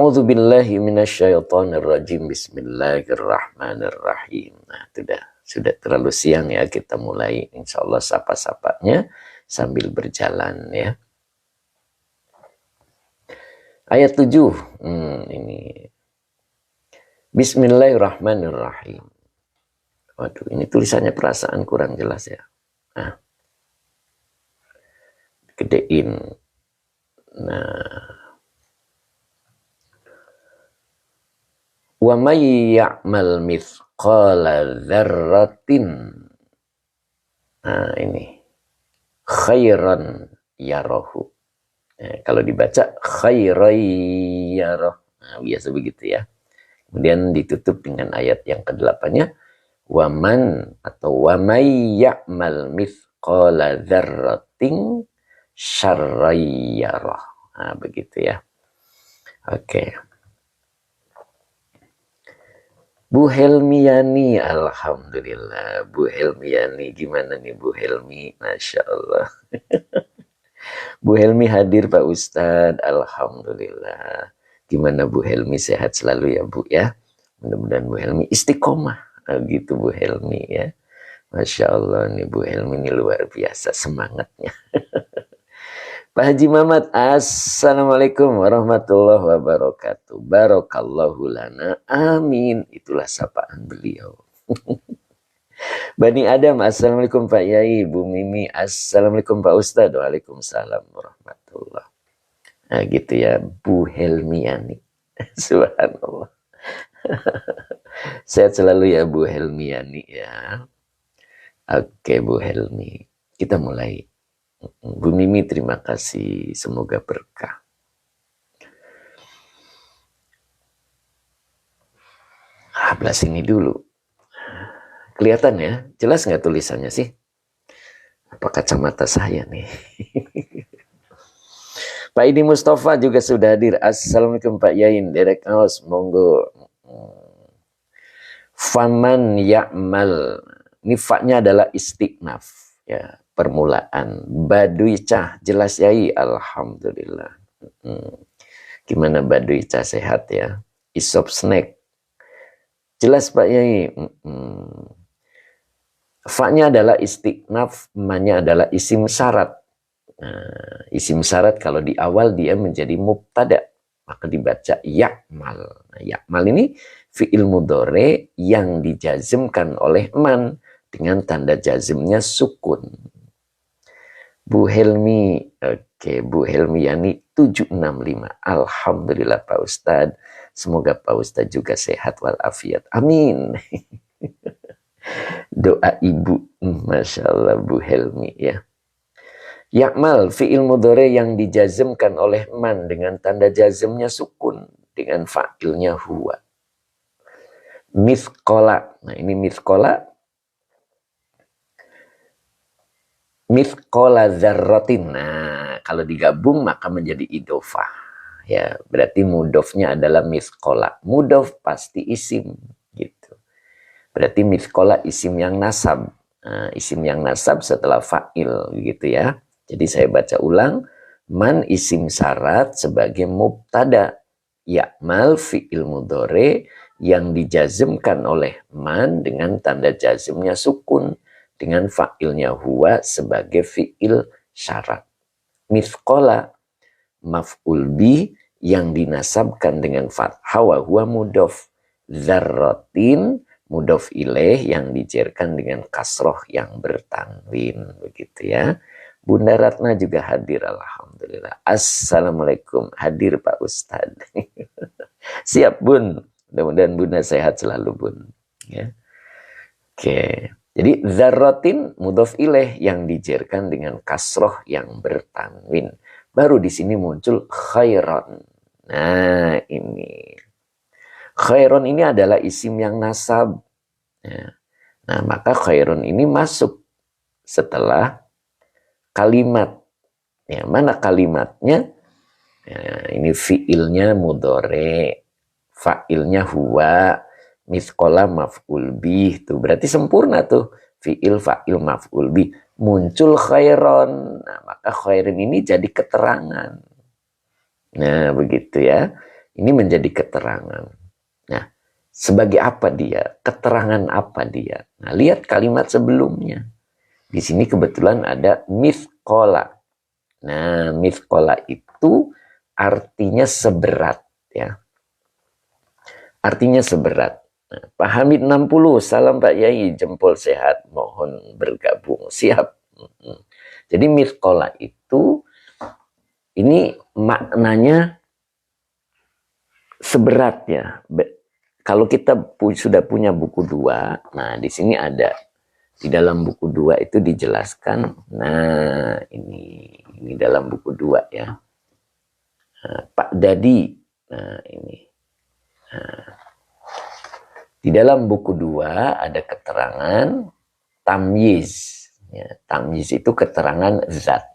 A'udzubillahi minasyaitonirrajim. Bismillahirrahmanirrahim. Nah, sudah terlalu siang ya, kita mulai insyaallah sapa-sapanya sambil berjalan ya. Ayat 7. Ini. Bismillahirrahmanirrahim. Waduh, ini tulisannya perasaan kurang jelas ya. Nah. Gedein. Nah. Wa may ya'mal mithqala dzarratin. Nah, ini khairan yarahu. Kalau dibaca khairan yarah. Nah, biasa begitu ya. Kemudian ditutup dengan ayat yang ke-8-nya waman atau wa may ya'mal mithqala dzarratin syarran yarah. Nah, begitu ya. Oke. Bu Helmiani, alhamdulillah. Bu Helmiani, gimana nih Bu Helmi? Masya Allah. Bu Helmi hadir Pak Ustadz, alhamdulillah. Gimana Bu Helmi, sehat selalu ya Bu ya. Mudah-mudahan Bu Helmi istiqomah. Gitu Bu Helmi ya. Masya Allah nih Bu Helmi ini luar biasa semangatnya. Pak Haji Mamat, assalamualaikum warahmatullahi wabarakatuh. Barakallahu lana, amin. Itulah sapaan beliau. Bani Adam, assalamualaikum Pak Yai. Bu Mimi, assalamualaikum Pak Ustadz. Waalaikumsalam warahmatullahi. Nah gitu ya, Bu Helmiani. Subhanallah. Sehat selalu ya Bu Helmiani ya. Oke Bu Helmi, kita mulai. Bu Mimi terima kasih, semoga berkah. Belas ini dulu. Kelihatan ya? Jelas nggak tulisannya sih? Apa kacamata saya nih? Pak Idi Mustafa juga sudah hadir. Assalamualaikum Pak Yain. Derek Aus, monggo. Faman ya'mal. Ini fa-nya adalah istiqnaf. Ya. Permulaan Baduy Cah, jelas Yai, alhamdulillah. Gimana Baduy Cah, sehat ya? Isop snack, jelas Pak Yai. Fa-nya adalah istiqnaf, ma-nya adalah isim syarat. Nah, isim syarat kalau di awal dia menjadi mubtada, maka dibaca ya'mal. Nah, ya'mal ini fi'il mudhari yang dijazmkan oleh man dengan tanda jazmnya sukun. Bu Helmi, oke, Bu Helmiani 765. Alhamdulillah Pak Ustadz. Semoga Pak Ustadz juga sehat walafiat. Amin. Doa ibu, Masya Allah Bu Helmi ya. Ya'mal, fi'il mudhari yang dijazmkan oleh man dengan tanda jazmnya sukun. Dengan fa'ilnya huwa. Mithqala, nah ini mithqala. Mithqala dzarratin. Nah, kalau digabung maka menjadi idhofah. Ya, berarti mudhofnya adalah mithqala. Mudhof pasti isim gitu. Berarti mithqala isim yang nasab. Nah, isim yang nasab setelah fa'il gitu ya. Jadi saya baca ulang, man isim syarat sebagai mubtada. Ya'mal fi'il mudhari yang dijazmkan oleh man dengan tanda jazmnya sukun. Dengan fa'ilnya huwa sebagai fi'il syarat. Mithqala maf'ul bi yang dinasabkan dengan fathah wa huwa mudhof. Dzarratin mudhof ilaih yang dijerkan dengan kasroh yang bertanwin. Begitu ya. Bunda Ratna juga hadir, alhamdulillah. Assalamualaikum, hadir Pak Ustadz. Siap Bun, mudah-mudahan Bunda sehat selalu Bun. Ya. Oke. Jadi dzarratin mudhof ilaih yang dijerkan dengan kasroh yang bertanwin. Baru di sini muncul khairon. Nah ini. Khairon ini adalah isim yang nasab. Nah maka khairon ini masuk setelah kalimat. Ya, mana kalimatnya? Ya, ini fi'ilnya mudhari, fa'ilnya huwa. Mithqala maf'ul bih, tuh berarti sempurna tuh, fi'il fa'il maf'ul bih, muncul khairon. Nah, maka khairon ini jadi keterangan. Nah begitu ya. Ini menjadi keterangan. Nah, sebagai apa dia? Keterangan apa dia? Nah, lihat kalimat sebelumnya. Di sini kebetulan ada mithqala. Nah, mithqala itu artinya seberat, ya. Artinya seberat. Nah, Pak Hamid 60, salam Pak Yai, jempol sehat, mohon bergabung. Siap. Jadi mithqala itu ini maknanya seberat, ya. Kalau kita sudah punya buku 2, nah di sini ada. Di dalam buku 2 itu dijelaskan, nah ini dalam buku 2 ya. Nah, Pak Dadi, nah ini. Nah, di dalam buku 2 ada keterangan tamyiz. Ya, tamyiz itu keterangan zat.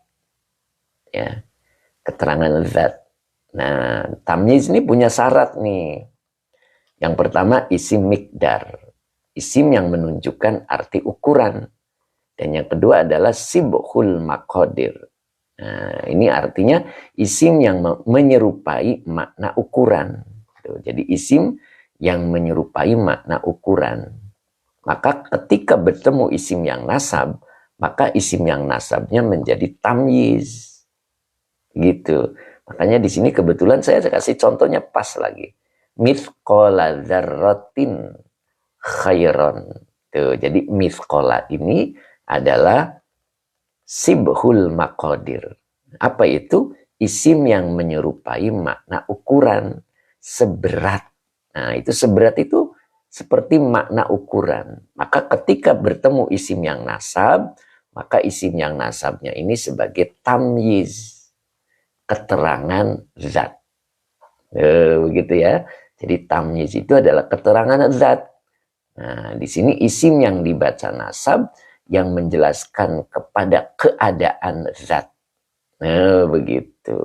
Ya, keterangan zat. Nah, tamyiz ini punya syarat nih. Yang pertama isim miqdar. Isim yang menunjukkan arti ukuran. Dan yang kedua adalah sibhul maqadir. Nah, ini artinya isim yang menyerupai makna ukuran. Jadi isim yang menyerupai makna ukuran. Maka ketika bertemu isim yang nasab, maka isim yang nasabnya menjadi tamyiz. Gitu. Makanya di sini kebetulan saya kasih contohnya pas lagi. Mithqala dzarratin khairon. Tuh, jadi mithqala ini adalah sibhul maqadir. Apa itu? Isim yang menyerupai makna ukuran. Seberat. Nah, itu seberat itu seperti makna ukuran. Maka ketika bertemu isim yang nasab, maka isim yang nasabnya ini sebagai tamyiz. Keterangan zat. Begitu ya. Jadi tamyiz itu adalah keterangan zat. Nah, di sini isim yang dibaca nasab yang menjelaskan kepada keadaan zat. Nah, begitu.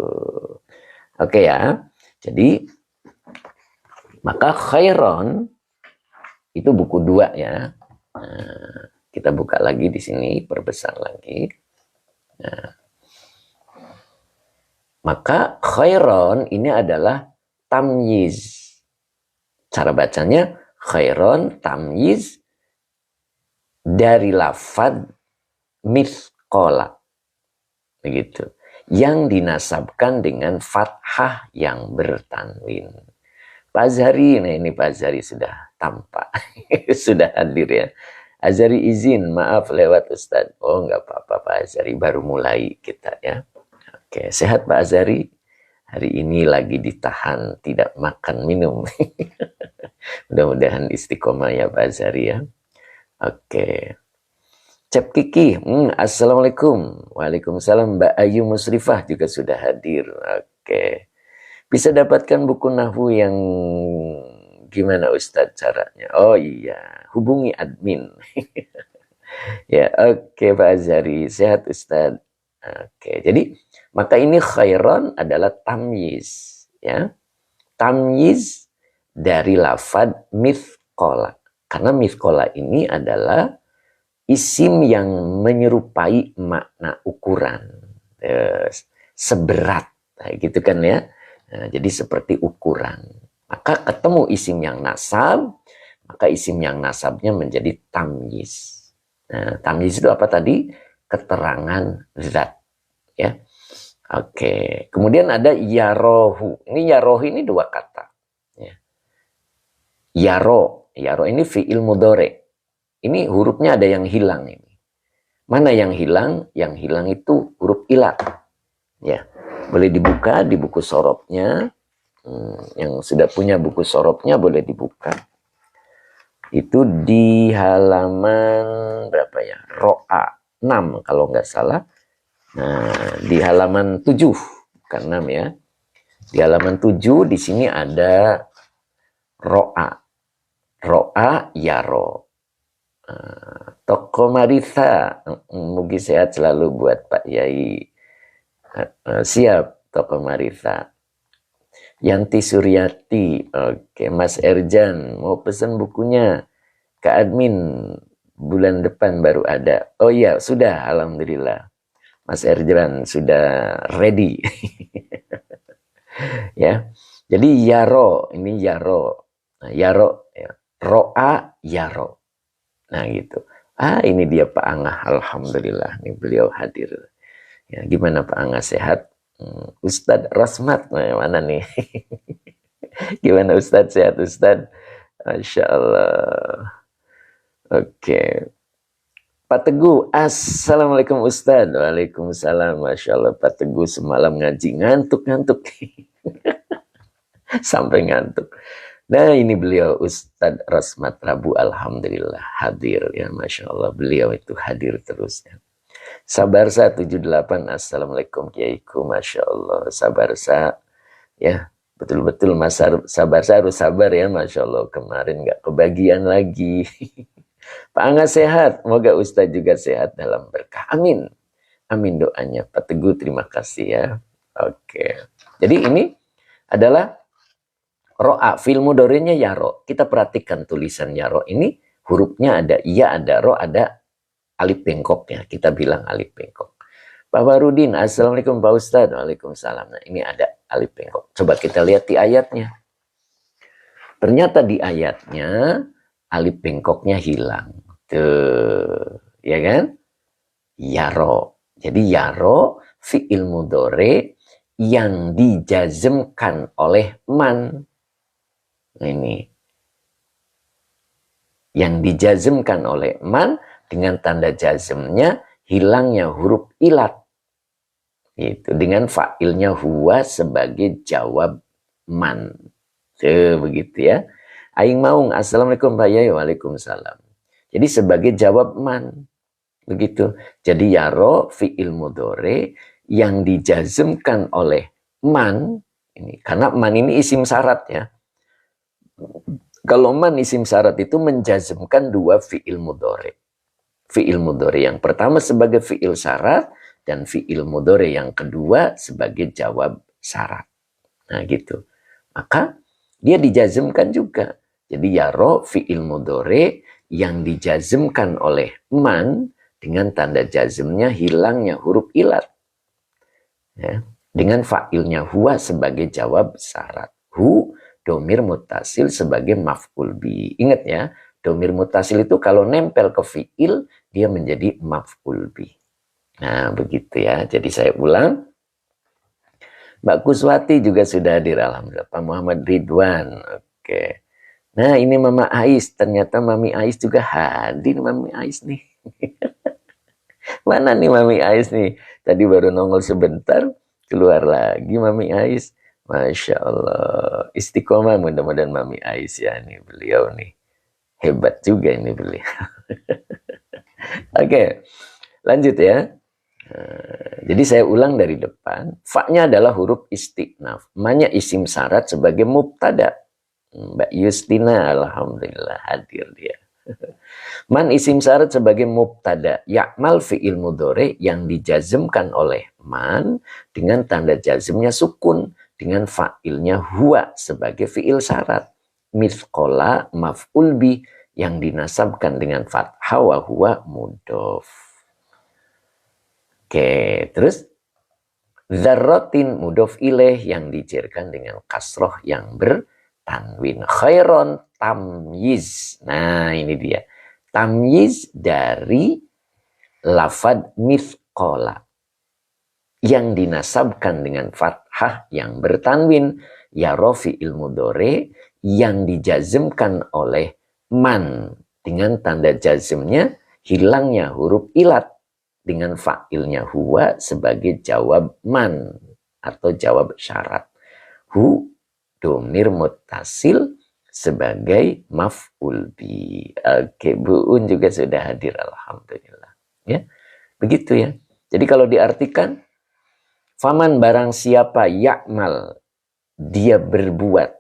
Oke ya. Jadi maka khairon itu buku 2 ya. Nah, kita buka lagi di sini, perbesar lagi. Nah, maka khairon ini adalah tamyiz. Cara bacanya khairon tamyiz dari lafad mithqala. Begitu. Yang dinasabkan dengan fathah yang bertanwin. Pak Azhari, nah ini Pak Azhari sudah tampak. Sudah hadir ya. Azhari izin, maaf lewat Ustadz. Oh enggak apa-apa Pak Azhari, baru mulai kita ya. Oke, sehat Pak Azhari. Hari ini lagi ditahan, tidak makan minum. Mudah-mudahan istiqomah ya Pak Azhari ya. Oke. Cep Kiki, assalamualaikum. Waalaikumsalam. Mbak Ayu Musrifah juga sudah hadir. Oke. Bisa dapatkan buku nahwu yang gimana Ustadz caranya? Oh iya, hubungi admin. Ya, oke Pak Azhari. Sehat Ustadz. Oke, jadi maka ini khairan adalah tamyiz. Ya. Tamyiz dari lafad mithqala. Karena mithqala ini adalah isim yang menyerupai makna ukuran. Seberat. Nah, gitu kan ya. Nah, jadi seperti ukuran. Maka ketemu isim yang nasab, maka isim yang nasabnya menjadi tamyiz. Nah, tamyiz itu apa tadi? Keterangan zat. Ya. Oke. Kemudian ada yarohu. Ini yarohu ini 2 kata. Ya. Yaro. Yaro ini fi'il mudhari. Ini hurufnya ada yang hilang ini. Mana yang hilang? Yang hilang itu huruf ilah. Ya. Boleh dibuka di buku sorobnya. Yang sudah punya buku sorobnya boleh dibuka. Itu di halaman berapa ya? Ro'a 6 kalau nggak salah. Nah, di halaman 7, bukan 6 ya. Di halaman 7 di sini ada ro'a. Ro'a yaro. Toko Marisa, mugi sehat selalu buat Pak Yai. Siap Toko Marisa. Yanti Suryati, oke. Mas Erjan mau pesan bukunya ke admin, bulan depan baru ada. Oh iya, sudah, alhamdulillah. Mas Erjan sudah ready. Ya. Jadi yaro, ini yaro. Nah, yaro, ya. Ro'a, yaro. Nah gitu. Ini dia Pak Angah, alhamdulillah. Nih beliau hadir. Ya, gimana Pak Angah, sehat? Ustadz Rosmat, mana nih? Gimana Ustadz, sehat Ustadz? Masya Allah. Oke. Pak Teguh, assalamualaikum Ustadz. Waalaikumsalam. Masya Allah, Pak Teguh semalam ngaji ngantuk-ngantuk. Sampai ngantuk. Nah ini beliau Ustadz Rosmat Rabu, alhamdulillah hadir ya, Masya Allah, beliau itu hadir terus ya. Sabarsa 78, assalamualaikum Kiaiku, Masya Allah. Sabarsa ya, betul-betul Mas Sabarsa harus sabar ya, Masya Allah, kemarin nggak kebagian lagi. Pak Angga sehat, semoga Ustadz juga sehat dalam berkah, amin. Amin doanya Pak Teguh, terima kasih ya. Oke, jadi ini adalah ro'a, fil mudhari'nya yaro. Kita perhatikan tulisan yaro ini, hurufnya ada iya, ada ro, ada alif bengkoknya. Kita bilang alif bengkok. Pak Barudin, assalamualaikum Pak Ustadz. Waalaikumsalam. Nah ini ada alif bengkok. Coba kita lihat di ayatnya. Ternyata di ayatnya alif bengkoknya hilang. Tuh, ya kan? Yaro. Jadi yaro fi'il mudhari yang dijazmkan oleh man. Ini yang dijazmkan oleh man dengan tanda jazmnya hilangnya huruf ilat, itu dengan fa'ilnya huwa sebagai jawab man. Begitu ya. Aing maung, assalamualaikum Pak Yai. Waalaikumsalam. Jadi sebagai jawab man, begitu. Jadi yaro fi'il mudhari yang dijazmkan oleh man ini, karena man ini isim syarat ya. Kalau man isim syarat itu menjazmkan dua fi'il mudhari. Fi'il mudhari yang pertama sebagai fi'il syarat dan fi'il mudhari yang kedua sebagai jawab syarat. Nah gitu. Maka dia dijazmkan juga. Jadi yaro fi'il mudhari yang dijazmkan oleh man dengan tanda jazmnya hilangnya huruf ilat. Ya. Dengan fa'ilnya huwa sebagai jawab syarat. Hu domir mutasil sebagai maf'ul bi. Ingat ya, domir mutasil itu kalau nempel ke fi'il, dia menjadi maf'ul bi. Nah, begitu ya. Jadi saya ulang. Mbak Kuswati juga sudah hadir, alhamdulillah. Pak Muhammad Ridwan. Oke. Nah, ini Mama Ais. Ternyata Mami Ais juga hadir, Mami Ais nih. Mana nih Mami Ais nih? Tadi baru nongol sebentar, keluar lagi Mami Ais. Masya Allah, istiqomah mudah-mudahan Mami Ais ya, nih beliau nih hebat juga ini beliau. Oke, lanjut ya. Jadi saya ulang dari depan. Fa-nya adalah huruf istiqnaf, ma-nya isim syarat sebagai mubtada. Mbak Yustina alhamdulillah hadir dia. Man isim syarat sebagai mubtada, ya'mal fi'il mudhari yang dijazmkan oleh man dengan tanda jazmnya sukun, dengan fa'ilnya huwa sebagai fi'il syarat. Mithqala maf'ul bi yang dinasabkan dengan fathah wa huwa mudhof. Oke, terus dzarratin mudhof ilaih yang dijerkan dengan kasroh yang bertanwin. Khairon tamyiz. Nah, ini dia. Tamyiz dari lafad mithqala yang dinasabkan dengan fathah yang bertanwin, ya fi'il mudhari yang dijazmkan oleh man dengan tanda jazmnya hilangnya huruf ilat dengan fa'ilnya huwa sebagai jawab man atau jawab syarat. Hu domir muttasil sebagai maf'ul bi. Oke, Bu Un juga sudah hadir, alhamdulillah. Ya, begitu ya. Jadi kalau diartikan, faman barang siapa ya'mal, dia berbuat,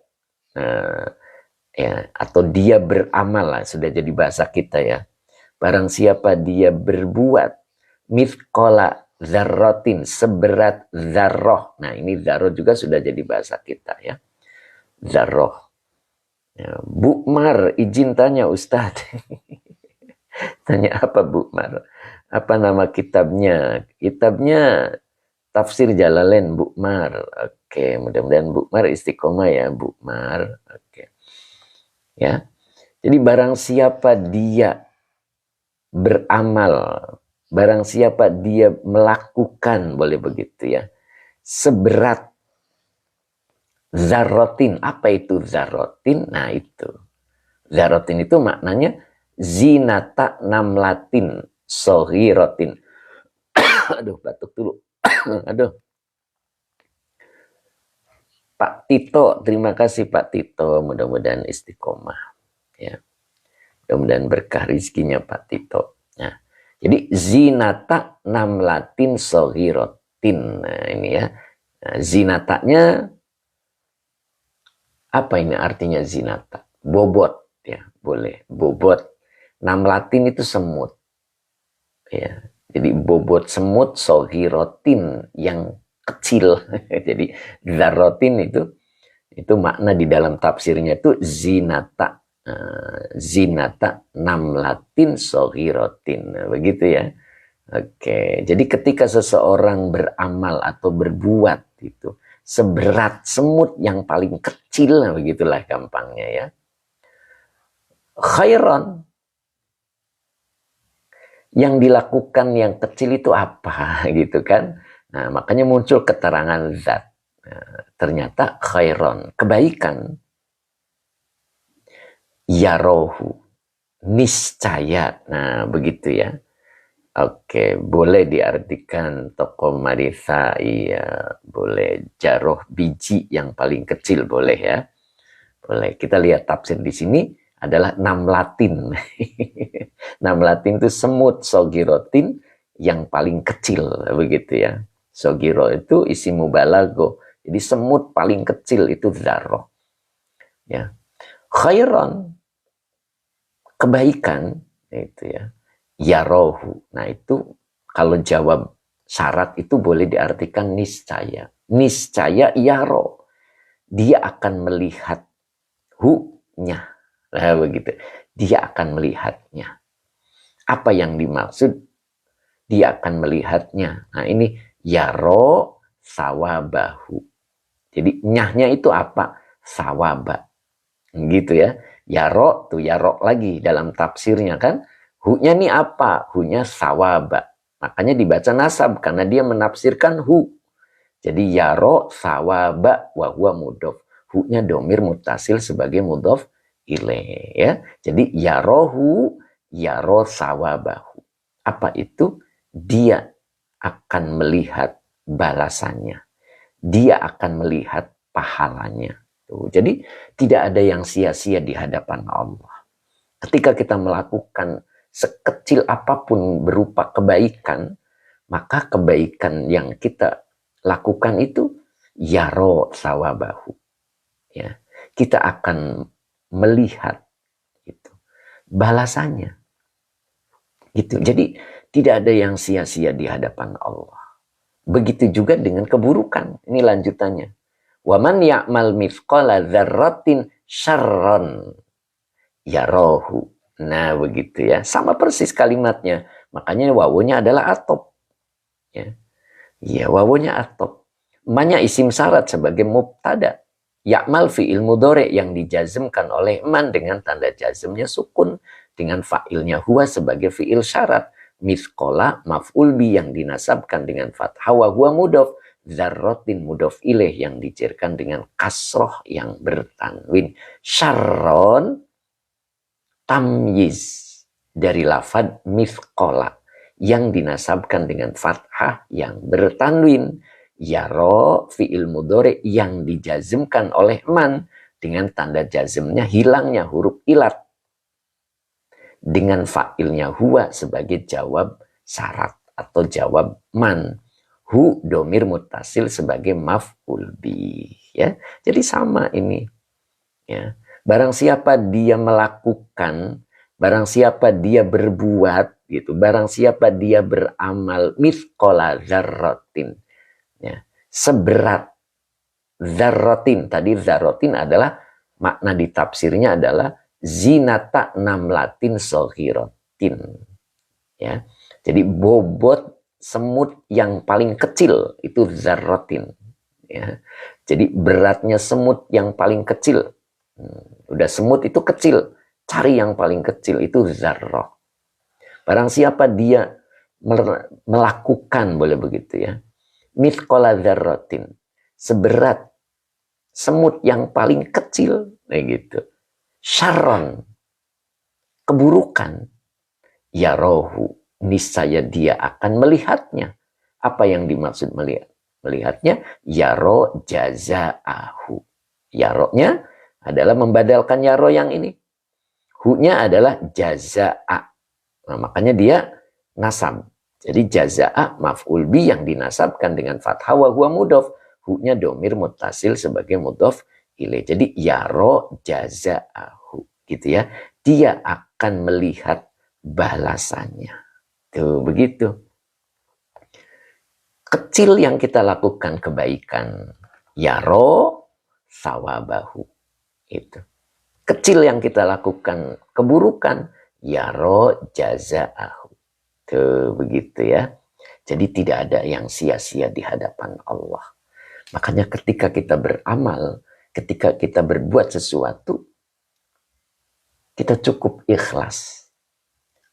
ya, atau dia beramal lah, sudah jadi bahasa kita ya. Barang siapa dia berbuat mithqala dzarratin, seberat dzarrah. Nah ini dzarrah juga sudah jadi bahasa kita ya. Dzarrah. Ya, Bu Mar, izin tanya Ustadz. Tanya apa Bu Mar? Apa nama kitabnya? Kitabnya Tafsir Jalalain, Bu Mar. Oke, mudah-mudahan Bu Mar istiqomah ya, Bu Mar. Oke. Ya. Jadi barang siapa dia beramal, barang siapa dia melakukan, boleh begitu ya, seberat zarrotin. Apa itu zarrotin? Nah itu. Zarrotin itu maknanya zinata namlatin sohirotin. Aduh, batuk dulu. Aduh. Pak Tito, terima kasih Pak Tito. Mudah-mudahan istiqomah. Ya. Mudah-mudahan berkah rizkinya Pak Tito. Nah, jadi zinata namlatin sohirotin. Nah, ini ya. Nah, zinatanya, apa ini artinya zinata? Bobot, ya boleh. Bobot. Namlatin itu semut. Ya, jadi bobot semut sohirotin yang kecil. Jadi zarrotin itu makna di dalam tafsirnya itu zinata. Zinata namlatin sohirotin. Begitu ya. Oke, jadi ketika seseorang beramal atau berbuat itu seberat semut yang paling kecil, begitulah gampangnya ya. Khairan, yang dilakukan yang kecil itu apa gitu kan. Nah, makanya muncul keterangan zat. Nah, ternyata khairan, kebaikan. Yarohu, niscaya. Nah, begitu ya. Oke, boleh diartikan toko marisa, iya, boleh jaroh biji yang paling kecil, boleh ya. Boleh. Kita lihat tafsir di sini adalah namlatin. Namlatin itu semut sogirotin yang paling kecil, begitu ya. Sogiro itu isi mubalago. Jadi semut paling kecil itu zarroh. Ya. Khairan, kebaikan, itu ya. Yarohu. Nah itu kalau jawab syarat itu boleh diartikan niscaya. Niscaya yaro. Dia akan melihat hu-nya. Nah begitu. Dia akan melihatnya. Apa yang dimaksud? Dia akan melihatnya. Nah ini yaro sawabahu. Jadi nyahnya itu apa? Sawaba. Gitu ya. Yaro tuh yaro lagi dalam tafsirnya kan. Hu-nya ini apa? Hu-nya sawaba. Makanya dibaca nasab karena dia menafsirkan hu. Jadi yaro sawaba wa huwa mudhof. Hu-nya domir mutasil sebagai mudhof ilaih ya. Jadi yarohu yaro sawabahu. Apa itu? Dia akan melihat balasannya. Dia akan melihat pahalanya. Tuh. Jadi tidak ada yang sia-sia di hadapan Allah. Ketika kita melakukan sekecil apapun berupa kebaikan, maka kebaikan yang kita lakukan itu yaro sawabahu. Ya, kita akan melihat itu balasannya. Gitu. Jadi tidak ada yang sia-sia di hadapan Allah. Begitu juga dengan keburukan. Ini lanjutannya. Waman ya'mal mithqala dzarratin syarron yarahu. Nah, begitu ya. Sama persis kalimatnya. Makanya wawunya adalah atop. Ya. Ya, wawunya atop. Manya isim syarat sebagai mubtada. Ya'mal fi'il mudhari yang dijazmkan oleh man dengan tanda jazmnya sukun. Dengan fa'ilnya huwa sebagai fi'il syarat. Mithqala maf'ul bi yang dinasabkan dengan fathah wa huwa mudhof. Zarrotin mudhof ilaih yang dijerkan dengan kasroh yang bertanwin. Syarron tamyiz dari lafad mithqala yang dinasabkan dengan fathah yang bertanwin. Yaro fi'il mudhari yang dijazmkan oleh man dengan tanda jazmnya hilangnya huruf ilat. Dengan fa'ilnya huwa sebagai jawab syarat atau jawab man. Hu domir mutasil sebagai maf'ul bi. Ya. Jadi sama ini. Ya. Barang siapa dia melakukan, barang siapa dia berbuat, gitu. Barang siapa dia beramal mithqala dzarratin. Ya. Seberat dzarratin. Tadi dzarratin adalah makna di tafsirnya adalah zinata namlatin sohirotin. Ya. Jadi bobot semut yang paling kecil itu zarratin. Ya. Jadi beratnya semut yang paling kecil. Udah semut itu kecil, cari yang paling kecil itu zarrah. Barang siapa dia melakukan, boleh begitu ya, mithqala dzarratin, seberat semut yang paling kecil, gitu. Syarron, keburukan, yarohu, niscaya dia akan melihatnya. Apa yang dimaksud melihat? Melihatnya, yaro jazaahu. Yaronya adalah membadalkan yaro yang ini. Hu-nya adalah jazaa. Nah, makanya dia nasab. Jadi jazaa maf'ul bi yang dinasabkan dengan fathah wa huwa mudhof. Hu-nya domir muttasil sebagai mudhof ilaih. Jadi yaro jazaahu. Gitu ya. Dia akan melihat balasannya. Tuh, begitu. Kecil yang kita lakukan kebaikan, yaro sawabahu. Itu. Kecil yang kita lakukan keburukan, yaro jazaahu. Tuh, begitu ya. Jadi tidak ada yang sia-sia di hadapan Allah. Makanya ketika kita beramal, ketika kita berbuat sesuatu, kita cukup ikhlas.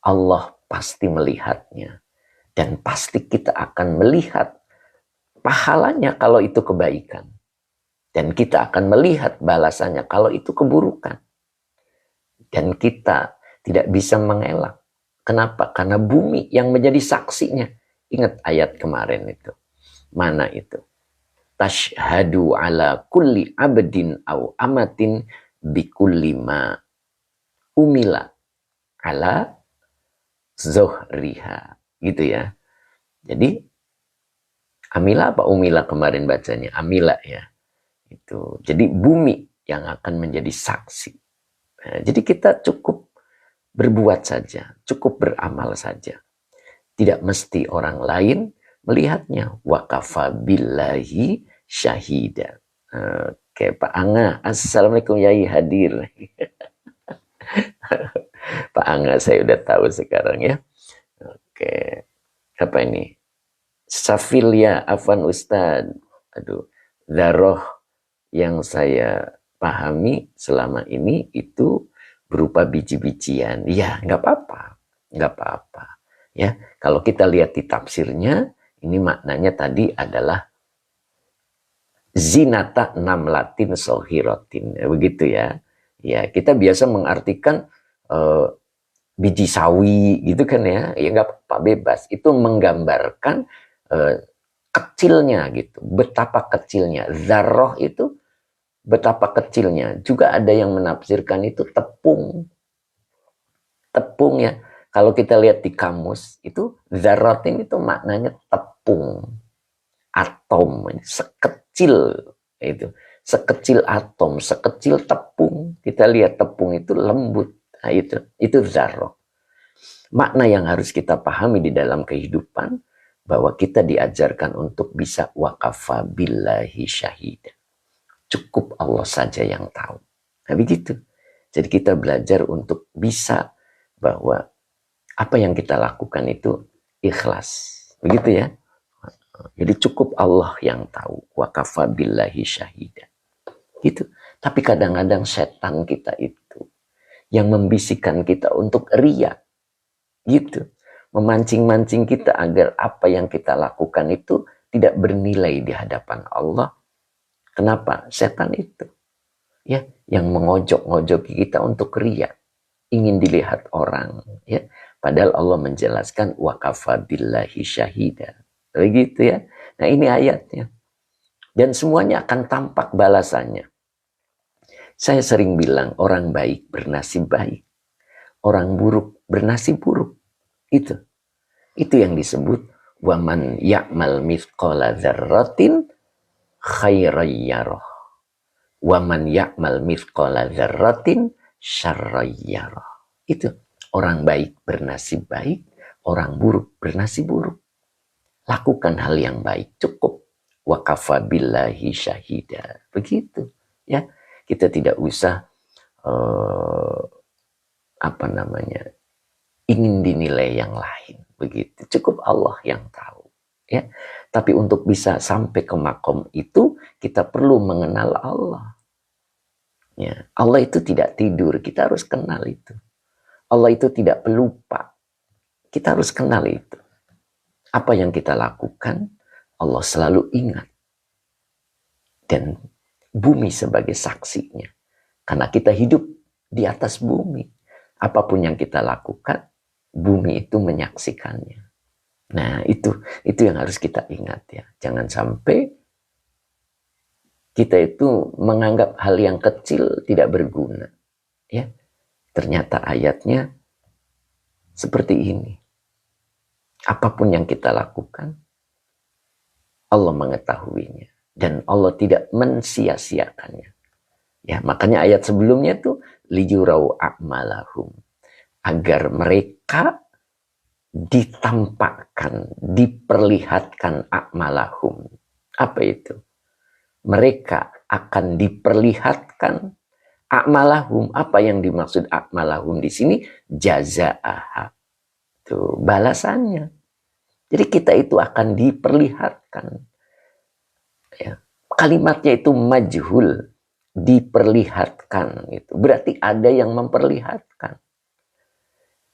Allah pasti melihatnya. Dan pasti kita akan melihat pahalanya kalau itu kebaikan. Dan kita akan melihat balasannya kalau itu keburukan. Dan kita tidak bisa mengelak. Kenapa? Karena bumi yang menjadi saksinya. Ingat ayat kemarin itu. Mana itu? Tashhadu ala kulli abdin au amatin bikulli ma umila ala zohriha. Gitu ya. Jadi amila apa umila kemarin bacanya? Amila ya. Itu. Jadi bumi yang akan menjadi saksi. Nah, jadi kita cukup berbuat saja, cukup beramal saja. Tidak mesti orang lain melihatnya. Wa kafa billahi syahida. Oke, Pak Angga, assalamualaikum Yai hadir. Pak Angga saya udah tahu sekarang ya. Oke, apa ini? Safilia Afan Ustad. Aduh, daroh yang saya pahami selama ini itu berupa biji-bijian. Ya, nggak apa-apa. Nggak apa-apa. Ya, kalau kita lihat di tafsirnya, ini maknanya tadi adalah zinata namlatin sohirotin. Begitu ya. Ya, kita biasa mengartikan biji sawi gitu kan ya. Ya nggak apa-apa, bebas. Itu menggambarkan kecilnya gitu. Betapa kecilnya. Zarroh itu betapa kecilnya. Juga ada yang menafsirkan itu tepung. Tepung ya. Kalau kita lihat di kamus, itu zarratin itu maknanya tepung. Atom. Sekecil itu. Sekecil atom, sekecil tepung. Kita lihat tepung itu lembut. Nah, itu zarroh. Makna yang harus kita pahami di dalam kehidupan, bahwa kita diajarkan untuk bisa waqafa billahi syahida. Cukup Allah saja yang tahu. Nah, begitu. Jadi kita belajar untuk bisa bahwa apa yang kita lakukan itu ikhlas. Begitu ya. Jadi cukup Allah yang tahu. Waqafa billahi syahida. Gitu. Tapi kadang-kadang setan kita itu yang membisikkan kita untuk riya. Gitu. Memancing-mancing kita agar apa yang kita lakukan itu tidak bernilai di hadapan Allah. Kenapa? Setan itu ya yang mengojok-ngojoki kita untuk riya, ingin dilihat orang ya. Padahal Allah menjelaskan waqafa billahi syahida. Begitu ya. Nah, ini ayatnya. Dan semuanya akan tampak balasannya. Saya sering bilang orang baik bernasib baik. Orang buruk bernasib buruk. Itu yang disebut waman ya'mal mithqala dzarratin khairan yarah. Waman ya'mal mithqala dzarratin syarran yarah. Itu orang baik bernasib baik, orang buruk bernasib buruk. Lakukan hal yang baik, cukup. Wa kafa billahi syahida. Begitu ya. Kita tidak usah ingin dinilai yang lain. Begitu. Cukup Allah yang tahu. Ya, tapi untuk bisa sampai ke makom itu kita perlu mengenal Allah. Ya, Allah itu tidak tidur, kita harus kenal itu. Allah itu tidak pelupa, kita harus kenal itu. Apa yang kita lakukan, Allah selalu ingat. Dan bumi sebagai saksinya. Karena kita hidup di atas bumi. Apapun yang kita lakukan, bumi itu menyaksikannya. Nah, itu yang harus kita ingat ya. Jangan sampai kita itu menganggap hal yang kecil tidak berguna. Ya, ternyata ayatnya seperti ini. Apapun yang kita lakukan, Allah mengetahuinya. Dan Allah tidak mensia-siakannya. Ya, makanya ayat sebelumnya tuh liyurau a'malahum. Agar mereka ditampakkan, diperlihatkan a'malahum. Apa itu? Mereka akan diperlihatkan a'malahum. Apa yang dimaksud a'malahum di sini? Jazaaha. Tuh, balasannya. Jadi kita itu akan diperlihatkan. Ya. Kalimatnya itu majhul, diperlihatkan. Gitu. Berarti ada yang memperlihatkan.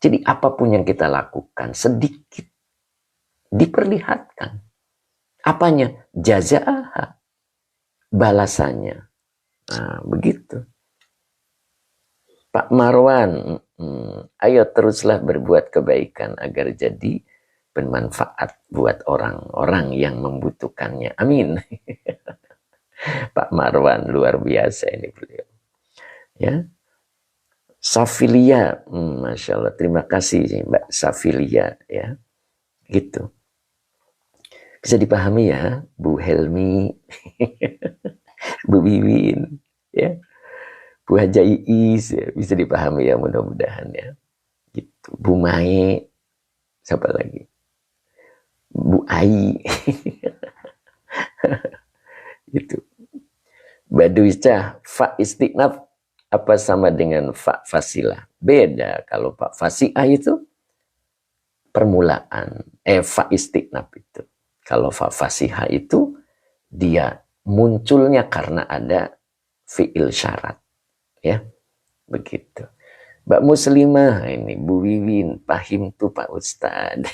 Jadi apapun yang kita lakukan, sedikit diperlihatkan. Apanya? Jazaaha. Balasannya. Nah, begitu. Pak Marwan, ayo teruslah berbuat kebaikan agar jadi bermanfaat buat orang-orang yang membutuhkannya. Amin. Pak Marwan luar biasa ini beliau. Ya, Safilia, Masya Allah, terima kasih Mbak Safilia ya, gitu. Bisa dipahami ya, Bu Helmi, Bu Wiwin, ya. Bu Haja Iis, ya, bisa dipahami ya mudah-mudahan ya. Gitu. Bu Mai, siapa lagi? Bu Ai, gitu. Baduiscah, fa istiqnaf apa sama dengan fa fasilah? Beda. Kalau fa fasilah itu permulaan, fa istiqnaf itu. Kalau fa fasihah itu dia munculnya karena ada fiil syarat. Ya, begitu. Mbak Muslimah ini, Bu Wiwin, pahim tuh Pak Ustadz.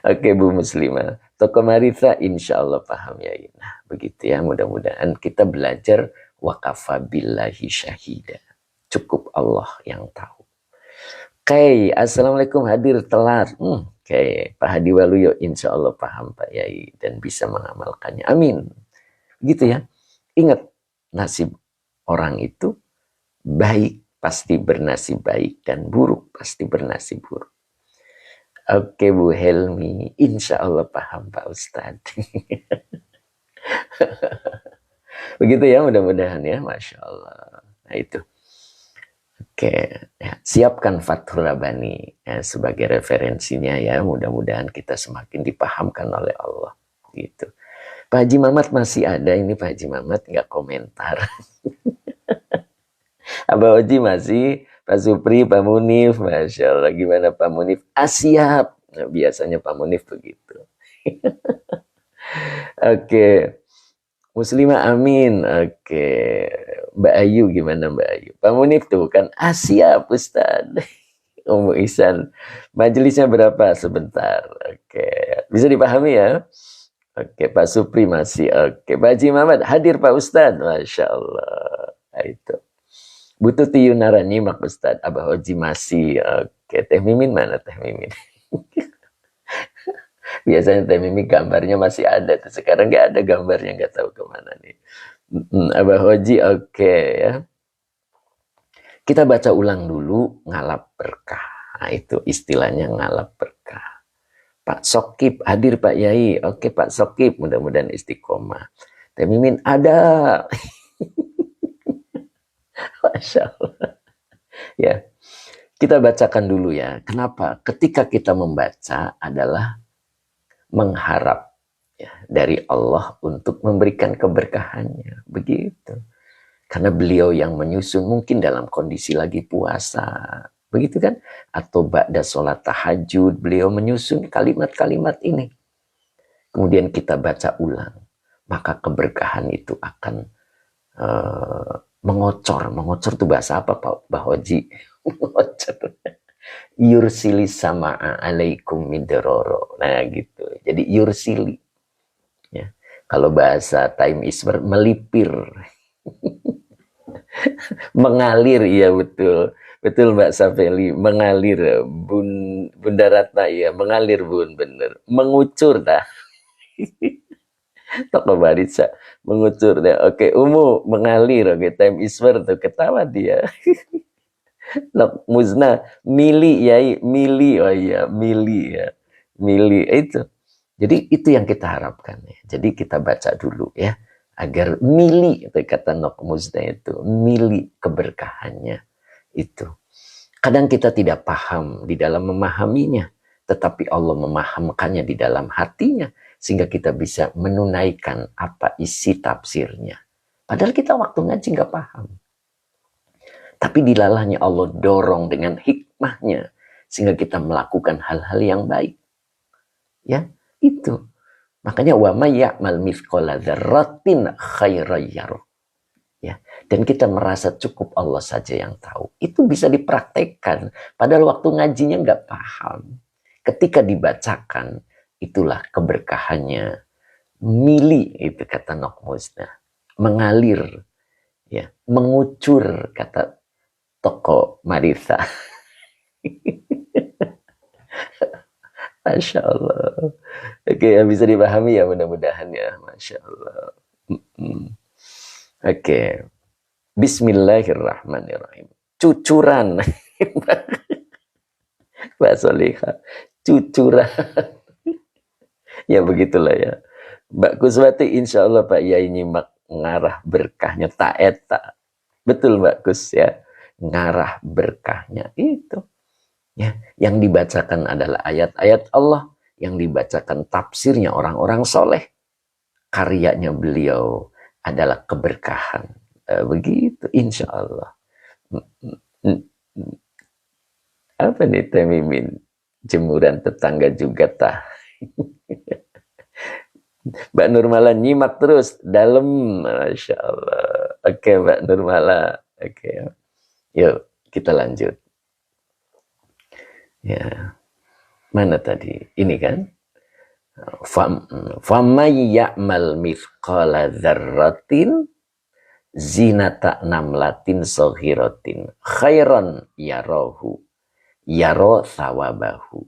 Oke Bu Muslimah, Toko Marita insya Allah paham ya. Nah begitu ya, mudah-mudahan kita belajar wakafa billahi syahida. Cukup Allah yang tahu. Oke, Assalamualaikum, hadir telat. Oke, Pak Hadi Waluyo insya Allah paham Pak Yai dan bisa mengamalkannya. Amin. Gitu ya. Ingat, nasib orang itu baik pasti bernasib baik dan buruk pasti bernasib buruk. Oke Bu Helmi, insya Allah paham Pak Ustadz. Begitu ya, mudah-mudahan ya, Masya Allah. Nah itu. Oke, ya, siapkan Fathur Rabbani ya, sebagai referensinya ya, mudah-mudahan kita semakin dipahamkan oleh Allah. Gitu. Pak Haji Mamat masih ada, ini Pak Haji Mamat nggak komentar. Abah Oji masih, Pak Supri, Pak Munif, Masya Allah, gimana Pak Munif? Siap. Nah, biasanya Pak Munif begitu. Oke. Muslimah amin. Oke. Mbak Ayu gimana Mbak Ayu? Pak Munif tuh kan, siap Ustaz. Umu Ihsan. Majelisnya berapa? Sebentar. Oke. Bisa dipahami ya? Oke, Pak Supri masih. Oke, Pak Haji Muhammad hadir Pak Ustaz. Masya Allah. Nah, itu. Butuh Tiyunara nyimak Ustaz. Abah Oji masih. Oke, Teh Mimin mana Teh Mimin? Biasanya Teh Mimin gambarnya masih ada. Sekarang nggak ada gambarnya, nggak tahu kemana nih. Abah Oji oke ya. Kita baca ulang dulu ngalap berkah. Nah, itu istilahnya ngalap berkah. Pak Sokip hadir Pak Yai. Oke Pak Sokip, mudah-mudahan istiqomah. Teh Mimin ada. Masya Allah. Ya, kita bacakan dulu ya. Kenapa? Ketika kita membaca adalah mengharap ya, dari Allah untuk memberikan keberkahannya. Begitu. Karena beliau yang menyusun mungkin dalam kondisi lagi puasa. Begitu kan? Atau ba'da sholat tahajud, beliau menyusun kalimat-kalimat ini. Kemudian kita baca ulang. Maka keberkahan itu akan mengocor. Mengocor itu bahasa apa Pak Hoji? Mengocor. Yursili sama'a alaikum midroro. Nah gitu. Jadi yursili. Ya. Kalau bahasa Time Ismer, melipir. Mengalir, iya betul. Betul Mbak Safeli, mengalir. Bunda Ratna, ya mengalir bun, bener. Mengucur dah. Toko Barisa, mengucur dah. Oke, Umu, mengalir. Oke, Time Ismer tuh ketawa dia. Nok Muzna, mili ya, mili, oh iya, mili ya. Mili, itu. Jadi itu yang kita harapkan ya. Jadi kita baca dulu ya. Agar mili, itu kata Nok Muzna itu. Mili keberkahannya itu. Kadang kita tidak paham di dalam memahaminya. Tetapi Allah memahamkannya di dalam hatinya. Sehingga kita bisa menunaikan apa isi tafsirnya. Padahal kita waktu ngaji nggak paham. Tapi dilalahnya Allah dorong dengan hikmahnya. Sehingga kita melakukan hal-hal yang baik. Ya, itu. Makanya wa may ya'mal mithqala dzarratin khairan yarah. Ya, dan kita merasa cukup Allah saja yang tahu. Itu bisa dipraktekkan. Padahal waktu ngajinya nggak paham. Ketika dibacakan, itulah keberkahannya. Mili, itu kata Nok Muzna. Mengalir. Ya, mengucur, kata Toko Marisa. Masya Allah. Oke, bisa dipahami ya mudah-mudahan ya. Masya Allah. Oke. Bismillahirrahmanirrahim. Cucuran. Mbak Solihah. Cucuran. Ya begitulah ya. Mbak Kuswati insya Allah Pak Yai nyimak ngarah berkahnya taeta. Betul Mbak Kus ya. Ngarah berkahnya itu. Ya, yang dibacakan adalah ayat-ayat Allah, yang dibacakan tafsirnya orang-orang soleh. Karyanya beliau adalah keberkahan. Begitu, insya Allah. Apa nih Temimin? Jemuran tetangga juga tah. Mbak Nurmala nyimak terus dalam, Masya Allah. Oke Mbak Nurmala. Oke, yuk kita lanjut. Ya, mana tadi? Ini kan? Famay ya'mal mithqala dzarratin zinata namlatin soghiratin khairan yarahu yaro thawabahu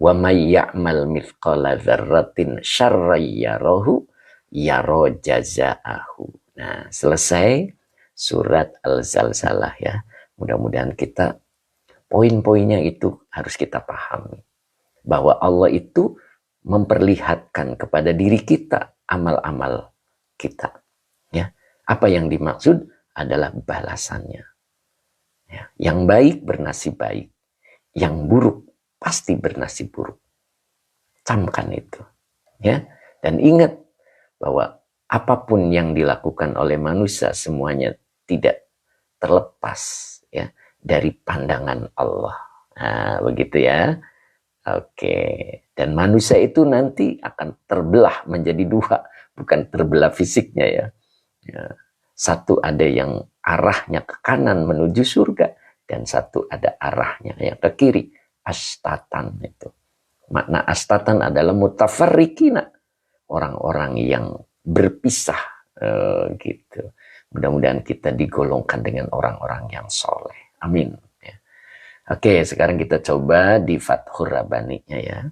wa may ya'mal mithqala dzarratin syarran yarahu yaro jazaahu. Nah, selesai surat Al-Zalzalah ya. Mudah-mudahan kita poin-poinnya itu harus kita pahami. Bahwa Allah itu memperlihatkan kepada diri kita amal-amal kita. Ya, apa yang dimaksud adalah balasannya. Ya, yang baik bernasib baik, yang buruk pasti bernasib buruk. Camkan itu. Ya, dan ingat bahwa apapun yang dilakukan oleh manusia semuanya tidak terlepas ya dari pandangan Allah. Nah, begitu ya. Oke, dan manusia itu nanti akan terbelah menjadi dua, bukan terbelah fisiknya ya. Satu ada yang arahnya ke kanan menuju surga, dan satu ada arahnya yang ke kiri, astatan itu. Makna astatan adalah mutafarrikina, orang-orang yang berpisah gitu. Mudah-mudahan kita digolongkan dengan orang-orang yang soleh. Amin. Oke, sekarang kita coba di Fathur Rabbani-nya ya.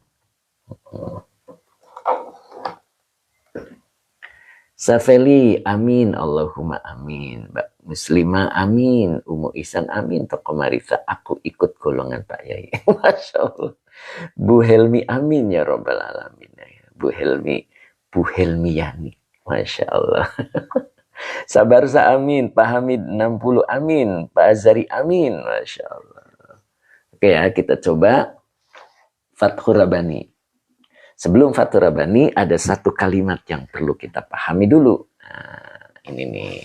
Safeli, amin. Allahumma amin. Mbak Muslimah, amin. Umu Ihsan, amin. Toko Marisa, aku ikut golongan Pak Yai. Masya Allah. Bu Helmi, amin ya Rabbal Alamin. Bu Helmi Yani. Masya Allah. Sabarsa, amin. Pak Hamid, 60, amin. Pak Azari, amin. Masya Allah. Oke ya, kita coba Fathur Rabbani. Sebelum Fathur Rabbani ada satu kalimat yang perlu kita pahami dulu. Nah, ini nih.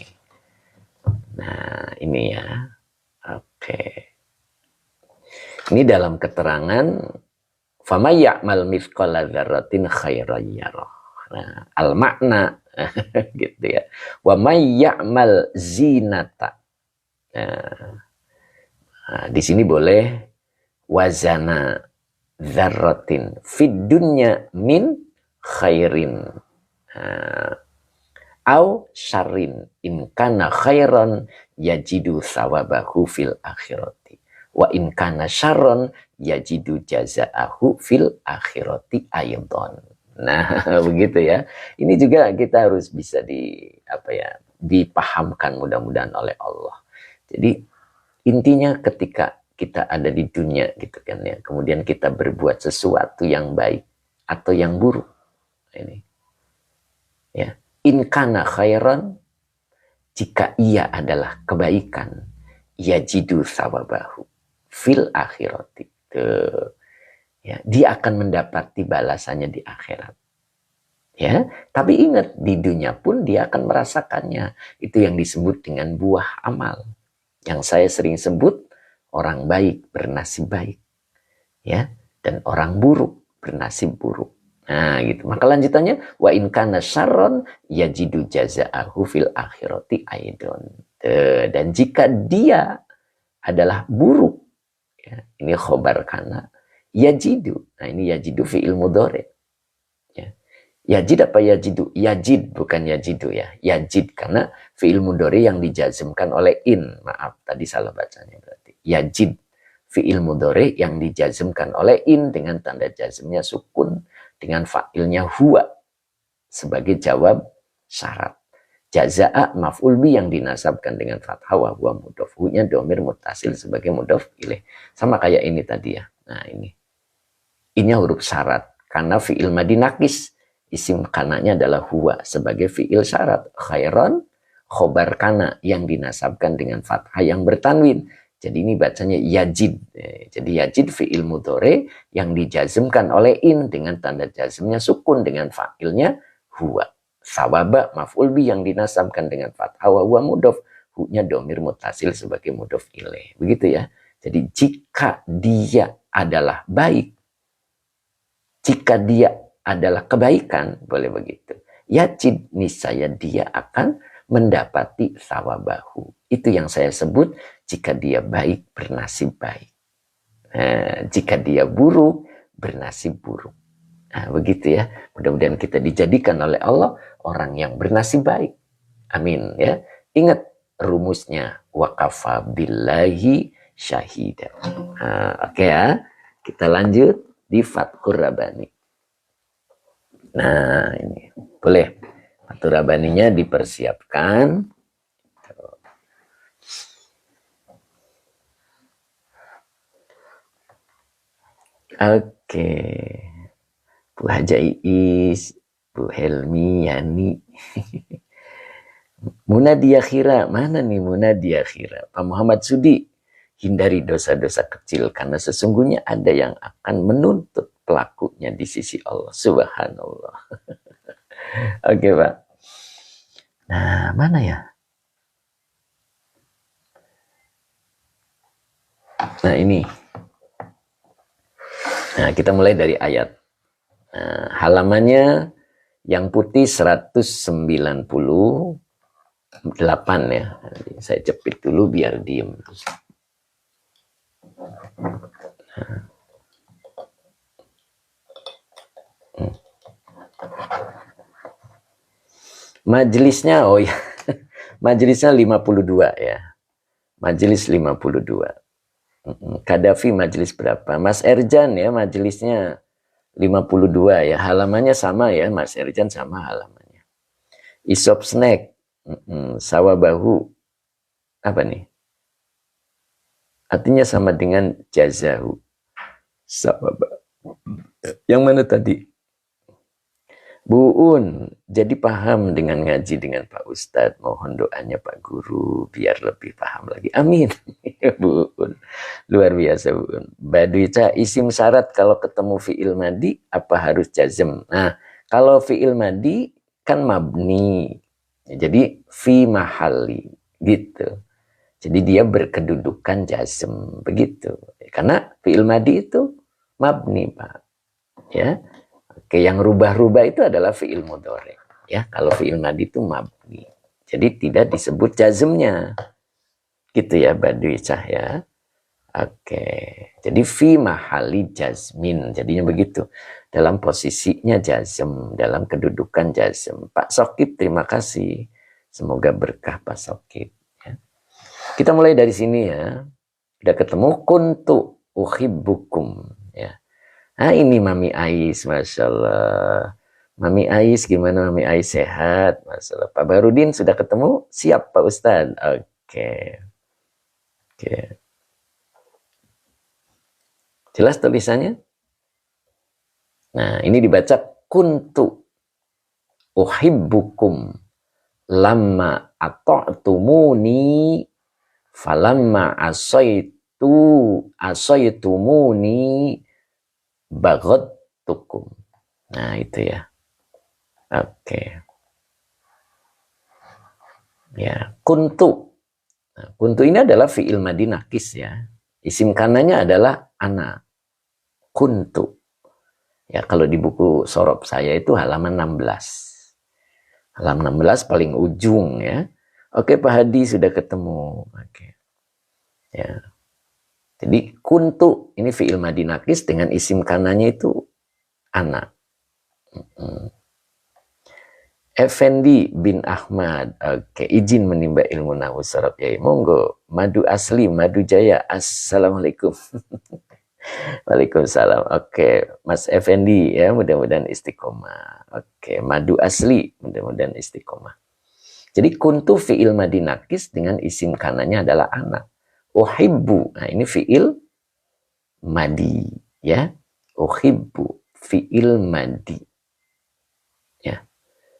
Nah, ini ya. Oke. Ini dalam keterangan faman ya'mal mithqala dzarratin khairan yarah. Nah, al makna gitu ya. Wa may ya'mal zinata. Nah, di sini boleh wazana dzarratin fid dunya min khairin. Au syarrin in kana khairan yajidu sawabahu fil akhirati wa in kana syarran yajidu jazaahu fil akhirati aydon. Nah, begitu ya. Ini juga kita harus bisa dipahamkan mudah-mudahan oleh Allah. Jadi intinya ketika kita ada di dunia gitu kan ya, kemudian kita berbuat sesuatu yang baik atau yang buruk. Ini ya. In kana khairan, jika ia adalah kebaikan, yajidu sawabahu fil akhirati. Ya, dia akan mendapati balasannya di akhirat. Ya, tapi ingat di dunia pun dia akan merasakannya. Itu yang disebut dengan buah amal. Yang saya sering sebut orang baik bernasib baik. Ya, dan orang buruk bernasib buruk. Nah, gitu. Maka lanjutannya wa in kana syarron yajidu jazaahu fil akhirati aidon. Dan jika dia adalah buruk, ya, ini khobar kana yajidu. Nah, ini yajidu fi'il mudhari. Ya. Yajid apa yajidu? Yajid bukan yajidu ya. Yajid karena fi'il mudhari yang dijazmkan oleh in. Maaf, tadi salah bacanya berarti. Yajid fi'il mudhari yang dijazmkan oleh in dengan tanda jazmnya sukun dengan fa'ilnya huwa sebagai jawab syarat. Jazaa maf'ul bi yang dinasabkan dengan fathah wa huwa mudhof. Hu-nya dhamir muttasil sebagai mudhof ilaih. Sama kayak ini tadi ya. Nah, ini huruf syarat karena fi'il madi nakis. Isim kananya adalah huwa sebagai fi'il syarat. Khairan khobar kana yang dinasabkan dengan fathah yang bertanwin. Jadi ini bacanya yajid. Jadi yajid fi'il mudhari yang dijazmkan oleh in dengan tanda jazmnya sukun dengan fa'ilnya huwa. Sawaba maf'ul bi yang dinasabkan dengan fathah wa huwa mudhof. Hu-nya dhamir muttasil sebagai mudhof ilaih. Begitu ya. Jadi jika dia adalah baik, jika dia adalah kebaikan, boleh begitu. Yajid niscaya dia akan mendapati sawabahu. Itu yang saya sebut jika dia baik bernasib baik. Jika dia buruk bernasib buruk. Nah, begitu ya. Mudah-mudahan kita dijadikan oleh Allah orang yang bernasib baik. Amin ya. Ingat rumusnya waqafa billahi syahida. Oke ya. Kita lanjut di Fathur Rabbani. Nah, ini boleh. Fathur Rabbaninya dipersiapkan. Oke. Bu Haja Iis, Bu Helmi, Yani. Munadiakhira, mana nih Munadiakhira? Pak Muhammad Sudi, hindari dosa-dosa kecil karena sesungguhnya ada yang akan menuntut pelakunya di sisi Allah. Subhanallah. Oke, Pak. Nah, mana ya? Nah, ini. Nah, kita mulai dari ayat. Nah, halamannya yang putih 198 ya. Saya jepit dulu biar diem. Majelisnya, oh ya, majelisnya 52 ya. Majelis 52. Kadafi majelis berapa? Mas Erjan ya majelisnya 52 ya. Halamannya sama ya, Mas Erjan sama halamannya. Isop snack, sawabahu, apa nih? Artinya sama dengan jazahu. Sawabahu. Yang mana tadi? Buun, jadi paham dengan ngaji dengan Pak Ustadz. Mohon doanya Pak Guru biar lebih paham lagi. Amin. Buun, luar biasa Buun. Baduica isim syarat kalau ketemu fi'il madi apa harus jazm? Nah, kalau fi'il madi kan mabni. Jadi fi mahali gitu. Jadi dia berkedudukan jazm, begitu. Karena fi'il madi itu mabni, Pak. Ya. Oke, yang rubah-rubah itu adalah fi'il mudhari. Ya, kalau fi'il madi itu mabni. Jadi tidak disebut jazmnya. Gitu ya, Badui Cahya. Oke. Jadi fi mahali jazmin. Jadinya begitu. Dalam posisinya jazm, dalam kedudukan jazm. Pak Sokip, terima kasih. Semoga berkah Pak Sokip. Ya. Kita mulai dari sini ya. Udah ketemu kuntu uhibbukum. Ya. Nah ini Mami Ais, Masya Allah. Mami Ais, gimana Mami Ais, sehat? Masya Allah. Pak Barudin sudah ketemu? Siap Pak Ustadz. Oke. Oke. Jelas tulisannya? Nah ini dibaca kuntu uhibbukum lamma ata'tumuni falamma asaitumuni baghadtukum. Nah itu ya. Oke. Ya, kuntu. Nah, kuntu ini adalah fi'il madi nakis ya. Isim kanannya adalah ana. Kuntu. Ya, kalau di buku sorop saya itu halaman 16. Halaman 16 paling ujung ya. Oke, Pak Hadi sudah ketemu. Oke. Ya. Jadi kuntu ini fi'il madi nakis dengan isim kanannya itu ana. Effendi bin Ahmad, oke, izin menimba ilmu nahwu sorab ya, monggo. Madu asli, madu jaya, assalamualaikum. Waalaikumsalam. Oke, Mas Effendi ya, mudah-mudahan istiqomah. Oke, madu asli, mudah-mudahan istiqomah. Jadi kuntu fi'il madi nakis dengan isim kanannya adalah anak. Uhibbu, nah ini fi'il madi ya. Uhibbu fi'il madi. Ya.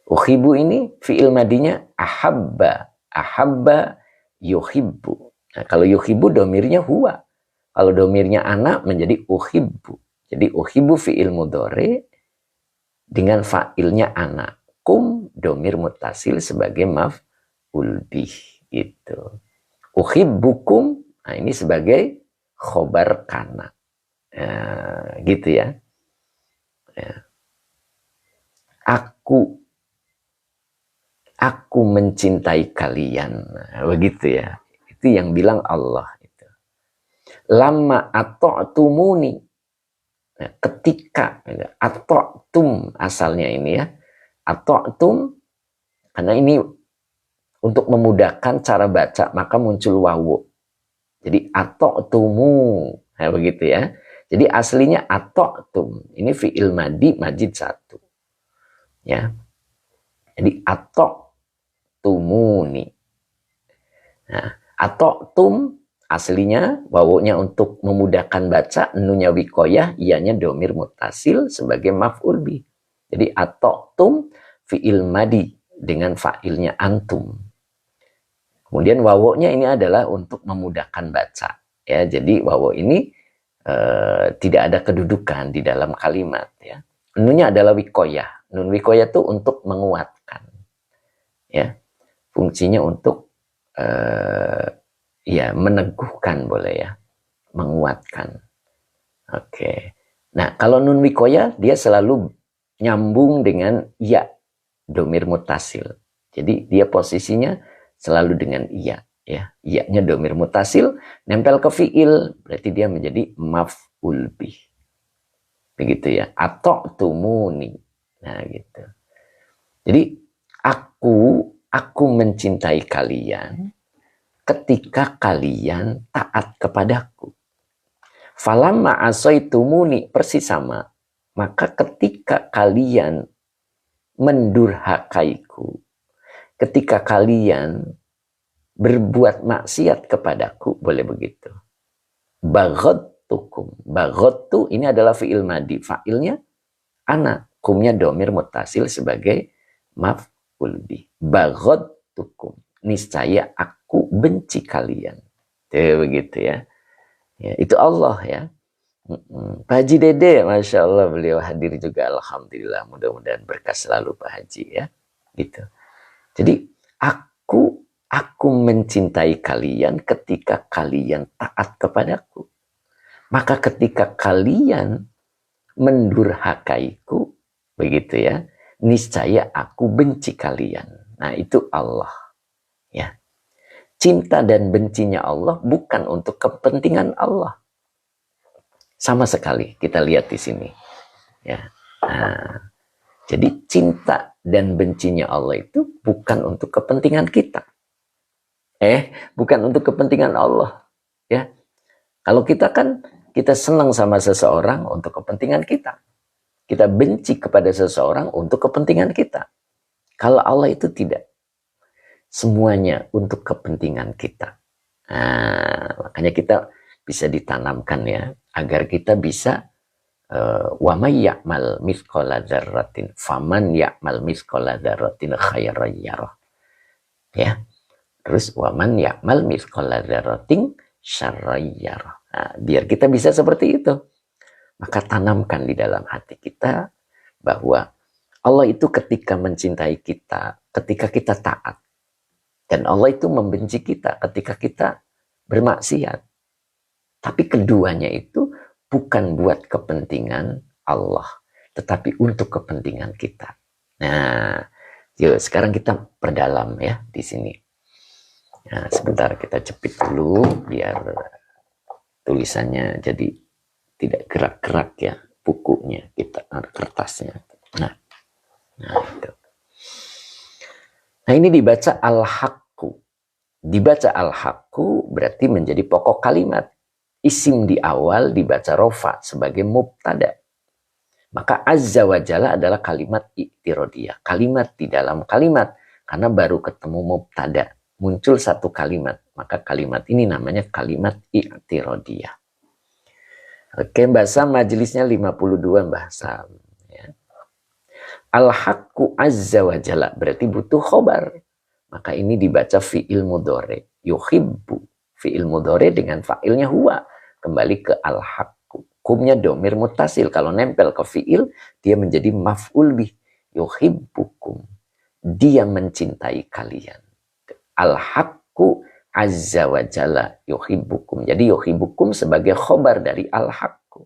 Uhibbu ini fi'il madinya ahabba. Ahabba yuhibbu. Nah, kalau yuhibbu domirnya huwa. Kalau domirnya anak menjadi uhibbu. Jadi uhibbu fi'il mudhari dengan fa'ilnya anak. Kum domir mutasil sebagai maf'ul bih. Gitu. Uhibbukum, nah ini sebagai khobar kana. Gitu ya. Aku mencintai kalian. Nah, begitu ya. Itu yang bilang Allah. Itu. Lama ato'tumuni. Nah, ketika. Ato'tum asalnya ini ya. Ato'tum. Karena ini untuk memudahkan cara baca. Maka muncul wawu. Jadi ato'tumu. Nah, begitu ya. Jadi aslinya ato'tum. Ini fi'il madi majid satu. Ya. Jadi ato'tumuni. Nah, ato'tum aslinya wawunya untuk memudahkan baca, nunya wikoyah, ianya domir mutasil sebagai maf'ul bih. Jadi ato'tum fi'il madi dengan fa'ilnya antum. Kemudian wawunya ini adalah untuk memudahkan baca. Ya, jadi wawu ini tidak ada kedudukan di dalam kalimat. Ya. Nunya adalah wikoyah. Nun wikoyah itu untuk menguatkan. Ya, fungsinya untuk ya meneguhkan boleh ya, menguatkan. Oke. Nah kalau nun wikoya dia selalu nyambung dengan ya, domir mutasil. Jadi dia posisinya selalu dengan iya, ya. Iya-nya domir mutasil nempel ke fiil, berarti dia menjadi maf'ul bih. Begitu ya. Ato'tumuni. Nah gitu. Jadi aku mencintai kalian ketika kalian taat kepadaku. Falamma asaitumuni, persis sama. Maka ketika kalian mendurhakaiku, ketika kalian berbuat maksiat kepadaku, boleh begitu. Baghadtukum. Baghadtu ini adalah fi'il madi. Fa'ilnya ana. Kumnya domir mutasil sebagai maf'ul bih. Baghadtukum. Niscaya aku benci kalian. Tuh, begitu ya. Ya, itu Allah ya. Pak Haji Dede, Masya Allah beliau hadir juga. Alhamdulillah, mudah-mudahan berkah selalu Pak Haji ya. Gitu. Jadi aku Aku mencintai kalian ketika kalian taat kepadaku. Maka ketika kalian mendurhakaiku, begitu ya, niscaya aku benci kalian. Nah, itu Allah. Ya. Cinta dan bencinya Allah bukan untuk kepentingan Allah. Sama sekali kita lihat di sini. Ya. Nah, jadi cinta dan bencinya Allah itu bukan untuk kepentingan kita. Bukan untuk kepentingan Allah. Ya. Kalau kita kan, kita senang sama seseorang untuk kepentingan kita. Kita benci kepada seseorang untuk kepentingan kita. Kalau Allah itu tidak. Semuanya untuk kepentingan kita. Nah, makanya kita bisa ditanamkan ya, agar kita bisa wa may ya'mal mithqala dzarratin faman ya'mal mithqala dzarratin khairan yarah. Ya. Terus wa man ya'mal mithqala dzarratin syarran yarah. Nah, biar kita bisa seperti itu. Maka tanamkan di dalam hati kita bahwa Allah itu ketika mencintai kita, ketika kita taat. Dan Allah itu membenci kita ketika kita bermaksiat. Tapi keduanya itu bukan buat kepentingan Allah, tetapi untuk kepentingan kita. Nah, yuk sekarang kita perdalam ya di sini. Nah, sebentar kita jepit dulu biar tulisannya jadi tidak gerak-gerak ya, bukunya kita, kertasnya. Nah itu. Nah, ini dibaca al-haqqu. Dibaca al-haqqu berarti menjadi pokok kalimat. Isim di awal dibaca rofa sebagai mubtada. Maka azza wa jalla adalah kalimat i'tirodiyah. Kalimat di dalam kalimat. Karena baru ketemu mubtada. Muncul satu kalimat. Maka kalimat ini namanya kalimat i'tirodiyah. Oke, bahasa majelisnya 52 bahasa. Ya. Al-haqqu azza wa jalla berarti butuh khobar. Maka ini dibaca fi'il mudhari. Yuhibbu. Fi'il mudhari dengan fa'ilnya huwa. Kembali ke al-haqqu. Kumnya domir mutasil. Kalau nempel ke fi'il, dia menjadi maf'ul bih. Yuhibbukum. Dia mencintai kalian. Al-haqqu azza wa jalla yuhibbukum. Jadi yuhibbukum sebagai khobar dari al-haqqu.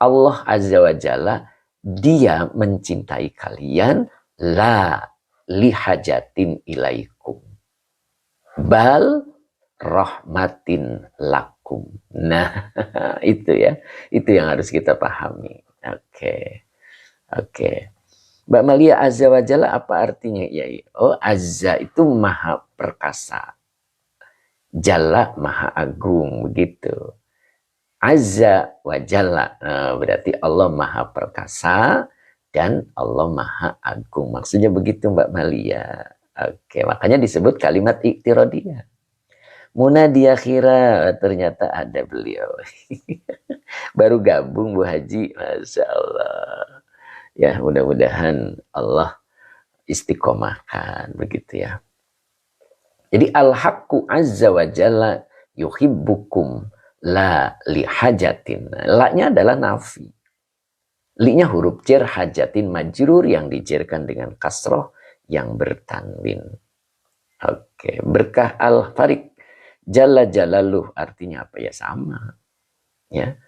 Allah azza wa jalla, dia mencintai kalian la lihajatin ilaikum bal rahmatin lakum. Nah, itu ya. Itu yang harus kita pahami. Oke. Mbak Malia, azza wa jalla apa artinya? Ya, oh, azza itu maha perkasa. Jalla maha agung, begitu. Azza wa jalla, berarti Allah maha perkasa dan Allah maha agung. Maksudnya begitu Mbak Malia. Oke, makanya disebut kalimat iktirodiyah. Munadi akhira, ternyata ada beliau. Baru gabung Bu Haji, Masya Allah. Ya, mudah-mudahan Allah istiqomahkan, begitu ya. Jadi al-haqqu azza wa jalla yuhibbukum la lihajatin. La-nya adalah nafi. Li-nya huruf jar, hajatin majrur yang dijarkan dengan kasroh yang bertanwin. Oke, berkah al-farik jalla jalaluh artinya apa ya, sama. Ya.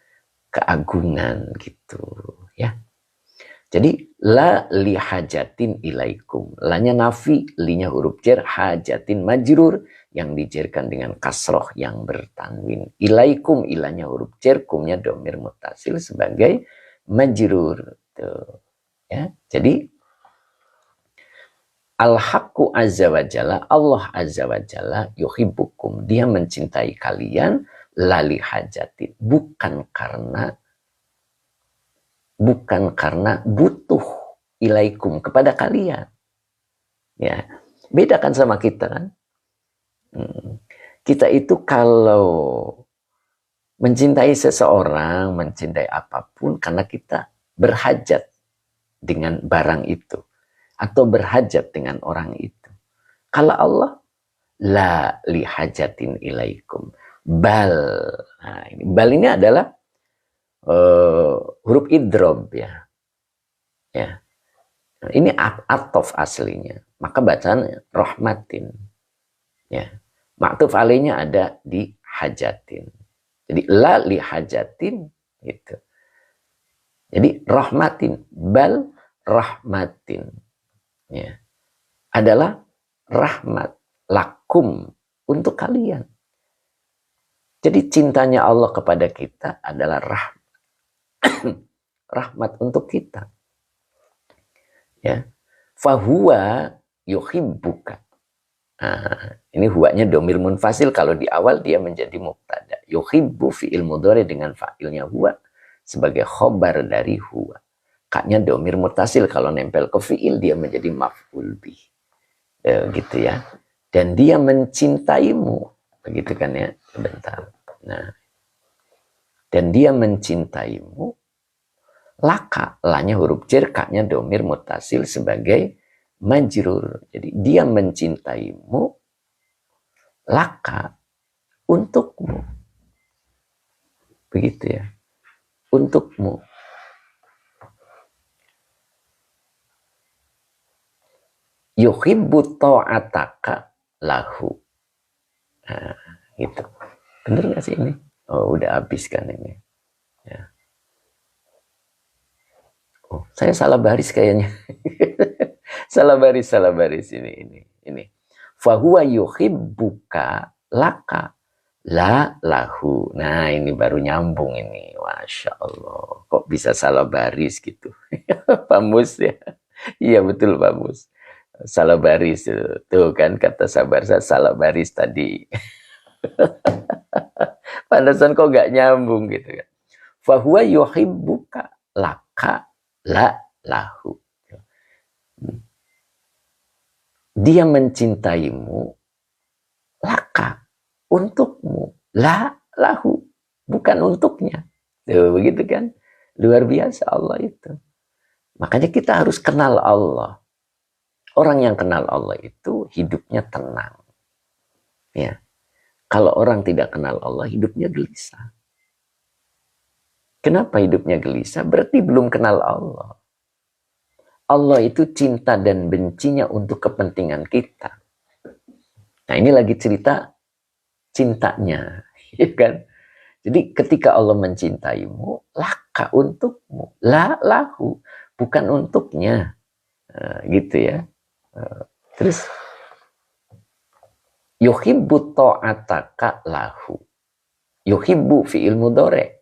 Keagungan gitu, ya. Jadi la li hajatin ilaikum. La-nya nafi, li-nya huruf jar, hajatin majrur yang dijarkan dengan kasroh yang bertanwin. Ilaikum, ilanya huruf jar, kumnya domir mutasil sebagai majrur. Tuh. Ya. Jadi al-haqqu azza wa jalla, Allah azza wa jalla yuhibbukum. Dia mencintai kalian lali hajatin, bukan karena butuh ilaikum kepada kalian. Ya, beda kan sama kita kan? Kita itu kalau mencintai seseorang, mencintai apapun karena kita berhajat dengan barang itu atau berhajat dengan orang itu. Kalau Allah la lihajatin ilaikum bal. Nah, bal ini adalah huruf idrob ya. Ya. Ini atof aslinya. Maka bacaan rahmatin. Ya. Ma'tuf alaihnya ada di hajatin. Jadi la li hajatin gitu. Jadi rahmatin, bal rahmatin. Ya. Adalah rahmat lakum untuk kalian. Jadi cintanya Allah kepada kita adalah rahmat untuk kita. Ya. Fahuwa yuhibbuka. Nah, ini huwanya domir munfasil. Kalau di awal dia menjadi mubtada. Yuhibbu fi'il mudhari dengan fa'ilnya huwa sebagai khobar dari huwa. Kaknya domir mutasil, kalau nempel ke fi'il dia menjadi maf'ul bih. Gitu ya. Dan dia mencintaimu. Begitu kan ya. Sebentar. Nah. Dan dia mencintaimu. Laka. Lanya huruf jar, kaknya domir mutasil sebagai majrur. Jadi dia mencintaimu. Laka. Untukmu. Begitu ya. Untukmu. Yuhibbu ta'ataka lahu. Nah, gitu. Bener gak sih ini? Oh, udah habis kan ini. Ya. Oh, saya salah baris kayaknya. salah baris ini. Fahuwa yuhibbuka laka la lahu. Nah, ini baru nyambung ini. Masya Allah. Kok bisa salah baris gitu? Pak Mus ya? Iya betul Pak Mus. Salah baris. Tuh kan kata sabar saya salah baris tadi. Pantesan kok gak nyambung gitu kan. Fahuwa yuhibbuka laka la lahu. Dia mencintaimu laka untukmu, la lahu, bukan untuknya. Tuh, begitu kan? Luar biasa Allah itu. Makanya kita harus kenal Allah. Orang yang kenal Allah itu hidupnya tenang. Ya. Kalau orang tidak kenal Allah, hidupnya gelisah. Kenapa hidupnya gelisah? Berarti belum kenal Allah. Allah itu cinta dan bencinya untuk kepentingan kita. Nah, ini lagi cerita cintanya, ya kan? Jadi ketika Allah mencintaimu, laka untukmu, la lahu, bukan untuknya, gitu ya. Terus yuhibbu ta'ataka lahu. Yuhibbu fi'il mudhari'.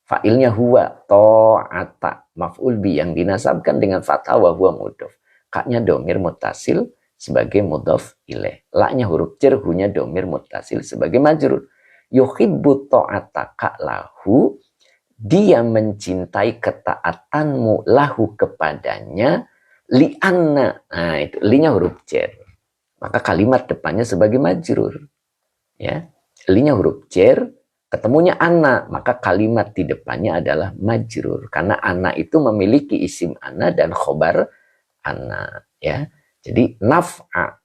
Fa'ilnya huwa ta'ata maf'ul bi yang dinasabkan dengan fathah wa huwa mudhaf. Kaknya domir mutasil sebagai mudhaf ilaih. La-nya huruf jar, hu-nya domir mutasil sebagai majrur. Yuhibbu ta'ataka lahu, dia mencintai ketaatanmu lahu kepadanya, li'anna. Nah, itu li-nya huruf jar. Maka kalimat depannya sebagai majrur. Ya. Li-nya huruf jar, ketemunya anna, maka kalimat di depannya adalah majrur. Karena anna itu memiliki isim anna dan khobar anna. Ya. Jadi naf'a.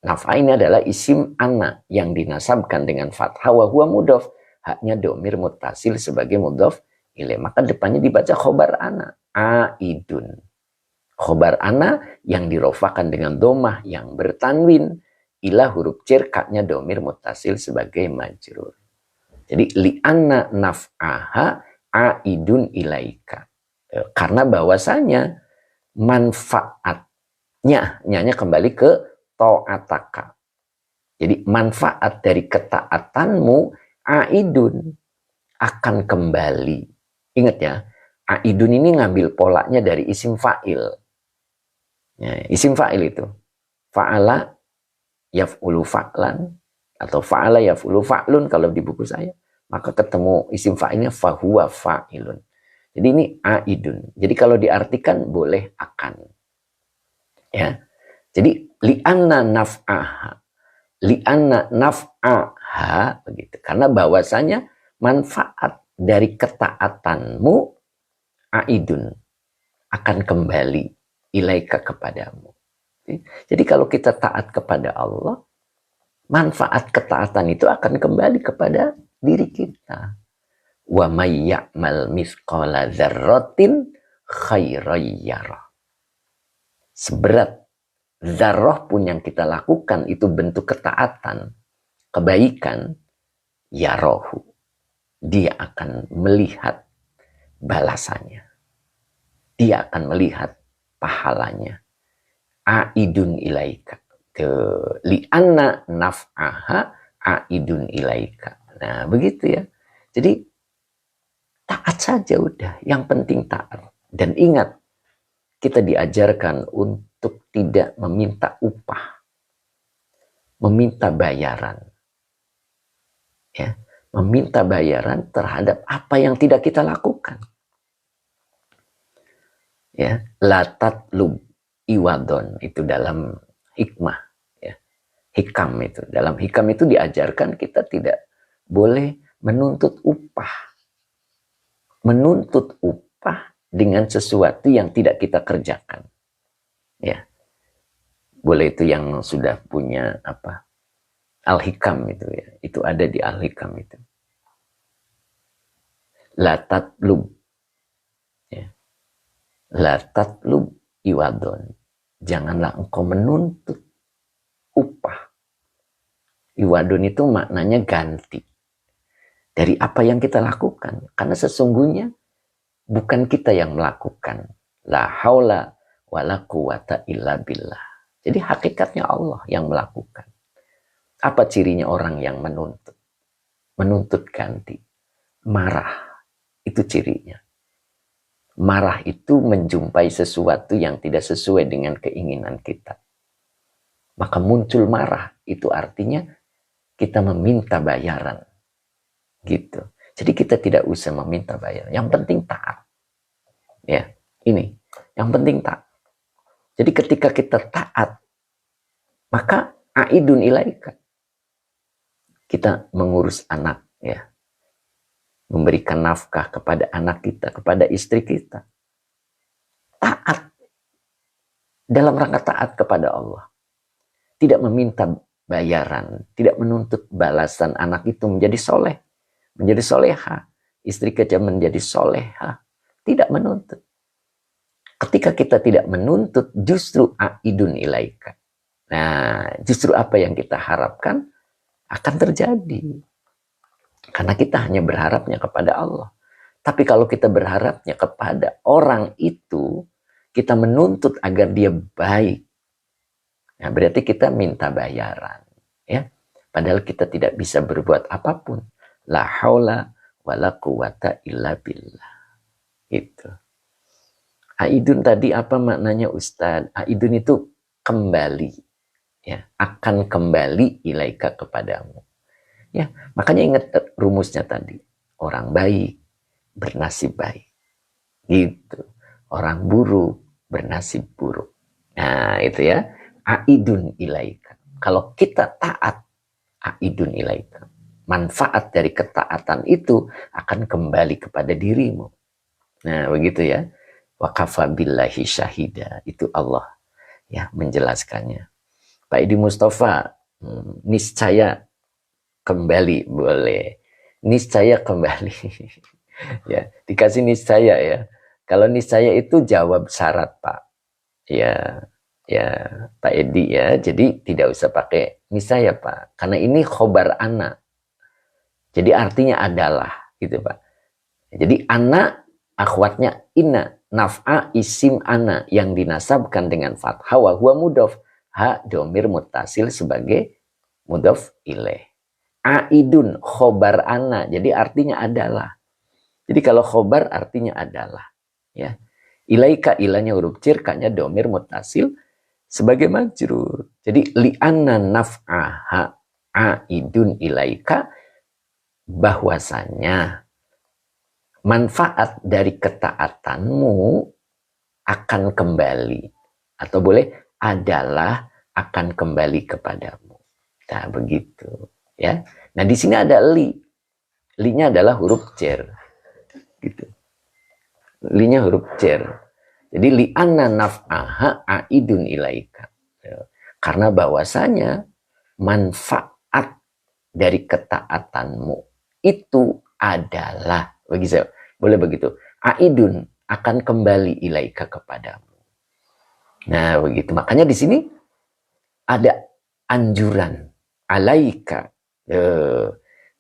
Naf'a ini adalah isim anna yang dinasabkan dengan fathah wa huwa mudhaf. Haknya domir mutasil sebagai mudhaf ilaih. Maka depannya dibaca khobar anna. Aidun. Khobar anna yang dirofakan dengan domah yang bertanwin. Ila huruf jar, kaknya domir mutasil sebagai majrur. Jadi li'anna naf'aha aidun ilaika. Karena bahwasanya manfaatnya, nyanya kembali ke ta'ataka. Jadi manfaat dari ketaatanmu aidun akan kembali. Ingat ya, aidun ini ngambil polanya dari isim fa'il. Ya, isim fa'il itu. Fa'ala yaf'ulu fa'lan atau fa'ala yaf'ulu fa'lun kalau di buku saya. Maka ketemu isim fa'ilnya fahuwa fa'ilun. Jadi ini aidun. Jadi kalau diartikan boleh akan. Ya. Jadi li'anna naf'aha. Li'anna naf'aha begitu. Karena bahwasanya manfaat dari ketaatanmu aidun akan kembali ilaika kepadamu. Jadi kalau kita taat kepada Allah, manfaat ketaatan itu akan kembali kepada diri kita. Wa may ya'mal mithqala dzarratin khairan yarah. Seberat zarrah pun yang kita lakukan itu bentuk ketaatan, kebaikan, yarahu. Dia akan melihat balasannya. Dia akan melihat pahalanya. Aidun ilaika. Li'anna naf'aha aidun ilaika. Nah, begitu ya. Jadi, taat saja udah. Yang penting taat. Dan ingat, kita diajarkan untuk tidak meminta upah. Meminta bayaran. Ya, meminta bayaran terhadap apa yang tidak kita lakukan. Ya, latat lub iwadon itu dalam hikmah, ya. Hikam itu, dalam hikam itu diajarkan kita tidak boleh menuntut upah. Menuntut upah dengan sesuatu yang tidak kita kerjakan. Ya. Boleh itu yang sudah punya apa? Al-Hikam itu ya. Itu ada di Al-Hikam itu. Latat lub. Ya. Latat lub iwadon. Janganlah engkau menuntut upah. Iwadon itu maknanya ganti. Dari apa yang kita lakukan. Karena sesungguhnya bukan kita yang melakukan. La haula wa la quwata illa billah. Jadi hakikatnya Allah yang melakukan. Apa cirinya orang yang menuntut? Menuntut ganti. Marah. Itu cirinya. Marah itu menjumpai sesuatu yang tidak sesuai dengan keinginan kita. Maka muncul marah. Itu artinya kita meminta bayaran. Gitu. Jadi kita tidak usah meminta bayaran. Yang penting taat. Ya, ini. Yang penting taat. Jadi ketika kita taat, maka aidun ilaika. Kita mengurus anak, ya. Memberikan nafkah kepada anak kita, kepada istri kita. Taat. Dalam rangka taat kepada Allah. Tidak meminta bayaran, tidak menuntut balasan anak itu menjadi soleh, menjadi soleha. Istri kita menjadi soleha. Tidak menuntut. Ketika kita tidak menuntut, justru aidun ilaika. Nah, justru apa yang kita harapkan akan terjadi. Karena kita hanya berharapnya kepada Allah. Tapi kalau kita berharapnya kepada orang itu, kita menuntut agar dia baik. Nah, berarti kita minta bayaran. Ya. Padahal kita tidak bisa berbuat apapun. La haula wa la quwata illa billah. Itu. Aidun tadi apa maknanya Ustadz? Aidun itu kembali. Ya, akan kembali ilaika kepadamu. Ya, makanya ingat rumusnya tadi. Orang baik bernasib baik. Gitu. Orang buruk bernasib buruk. Nah, itu ya. Aidun ilaika. Kalau kita taat, aidun ilaika. Manfaat dari ketaatan itu akan kembali kepada dirimu. Nah, begitu ya. Wa kafa billahi syahida. Itu Allah ya menjelaskannya. Pak Edi Mustafa, niscaya kembali boleh. Niscaya kembali. Ya, dikasih niscaya ya. Kalau niscaya itu jawab syarat, Pak. Ya, ya Pak Edi ya. Jadi tidak usah pakai niscaya, Pak. Karena ini khobar ana. Jadi artinya adalah gitu, Pak. Jadi ana akhwatnya inna, naf'a isim ana yang dinasabkan dengan fathah wa huwa mudhof. Ha domir mutasil sebagai mudhof ilaih. Aidun khobar ana, jadi artinya adalah. Jadi kalau khobar artinya adalah, ya. Ilaika ilanya huruf jar, kanya domir mutasil sebagai majrur. Jadi li'anna naf'aha aidun ilaika, bahwasanya manfaat dari ketaatanmu akan kembali, atau boleh adalah akan kembali kepadamu. Nah, begitu ya. Nah, di sini ada li. Li-nya adalah huruf jar. Gitu. Li-nya huruf jar. Jadi li'anna naf'aha aidun ilaika. Karena bahwasanya manfaat dari ketaatanmu itu adalah, begitu. Boleh begitu. Aidun akan kembali ilaika kepadamu. Nah, begitu. Makanya di sini ada anjuran. Alaika.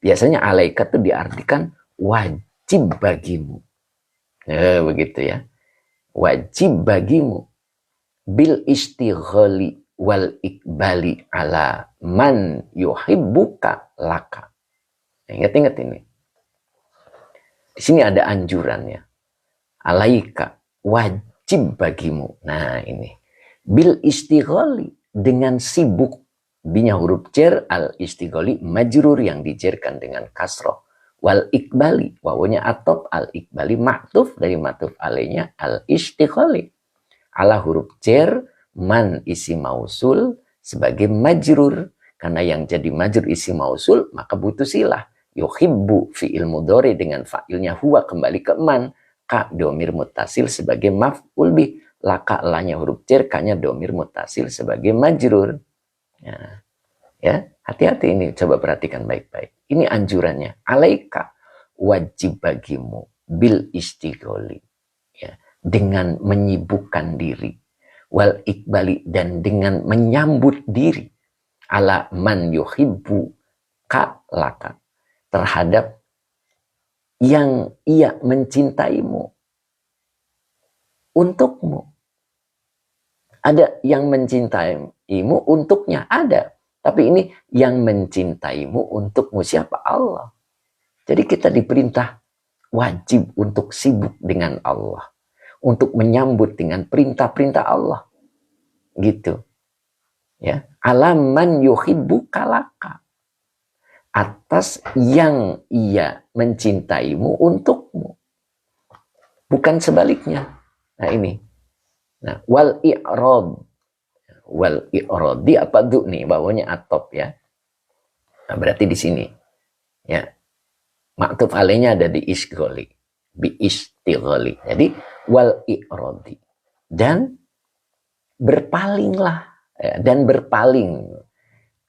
Biasanya alaika itu diartikan wajib bagimu. Begitu ya. Wajib bagimu. Bil istighali wal ikbali ala man yuhibbuka laka. Ingat-ingat ini. Di sini ada anjurannya. Alaika, wajib bagimu. Nah ini. Bil istighali, dengan sibuk. Binya huruf jar, al istighali majrur yang dijerkan dengan kasroh. Wal ikbali, wawunya atop, al ikbali maktuf dari matuf alainya al istighali. Ala huruf jar, man isi mausul sebagai majrur. Karena yang jadi majrur isi mausul, maka butuh silah. Yuhibbu fi'il mudhari dengan fa'ilnya huwa kembali ke man. Ka domir mutasil sebagai maf'ul bih. Laka lanya huruf jar, kanya domir mutasil sebagai majrur. Ya, hati-hati ini, coba perhatikan baik-baik. Ini anjurannya. Alaika, wajib bagimu bil istigholi. Ya, dengan menyibukkan diri. Wal ikbali, dan dengan menyambut diri. Ala man yuhibbu ka laka. Terhadap yang ia mencintaimu. Untukmu. Ada yang mencintaimu untuknya, ada. Tapi ini yang mencintaimu untukmu siapa? Allah. Jadi kita diperintah wajib untuk sibuk dengan Allah. Untuk menyambut dengan perintah-perintah Allah. Gitu. Ya. Alaman yuhibbu kalaka. Atas yang ia mencintaimu untukmu. Bukan sebaliknya. Nah ini. Nah, wal i'rad. Wal i'radi apa du nih? Bawahnya atop ya. Nah, berarti di sini. Ya. Maktuf alainya ada di isghali. Bi istighali. Jadi wal i'radi. Dan berpalinglah. Ya, dan berpaling.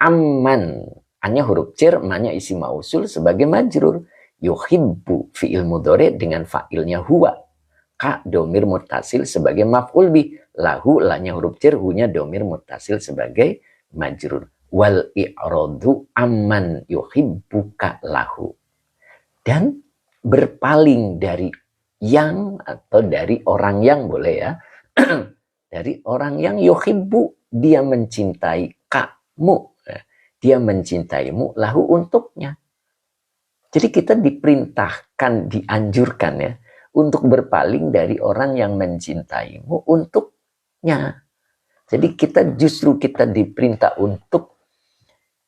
Amman. Hanya huruf jar, manya isi mausul sebagai majrur. Yuhibbu fi'il mudhari dengan fa'ilnya huwa. Ka domir mutasil sebagai maf'ul bih. Lahu lanya huruf jar, hunya domir mutasil sebagai majrur. Wal i'radu amman yuhibbuka lahu. Dan berpaling dari yang atau dari orang yang boleh ya. Dari orang yang yuhibbu, dia mencintai kamu. Dia mencintaimu lahu untuknya. Jadi kita diperintahkan, dianjurkan ya. Untuk berpaling dari orang yang mencintaimu untuknya. Jadi justru kita diperintah untuk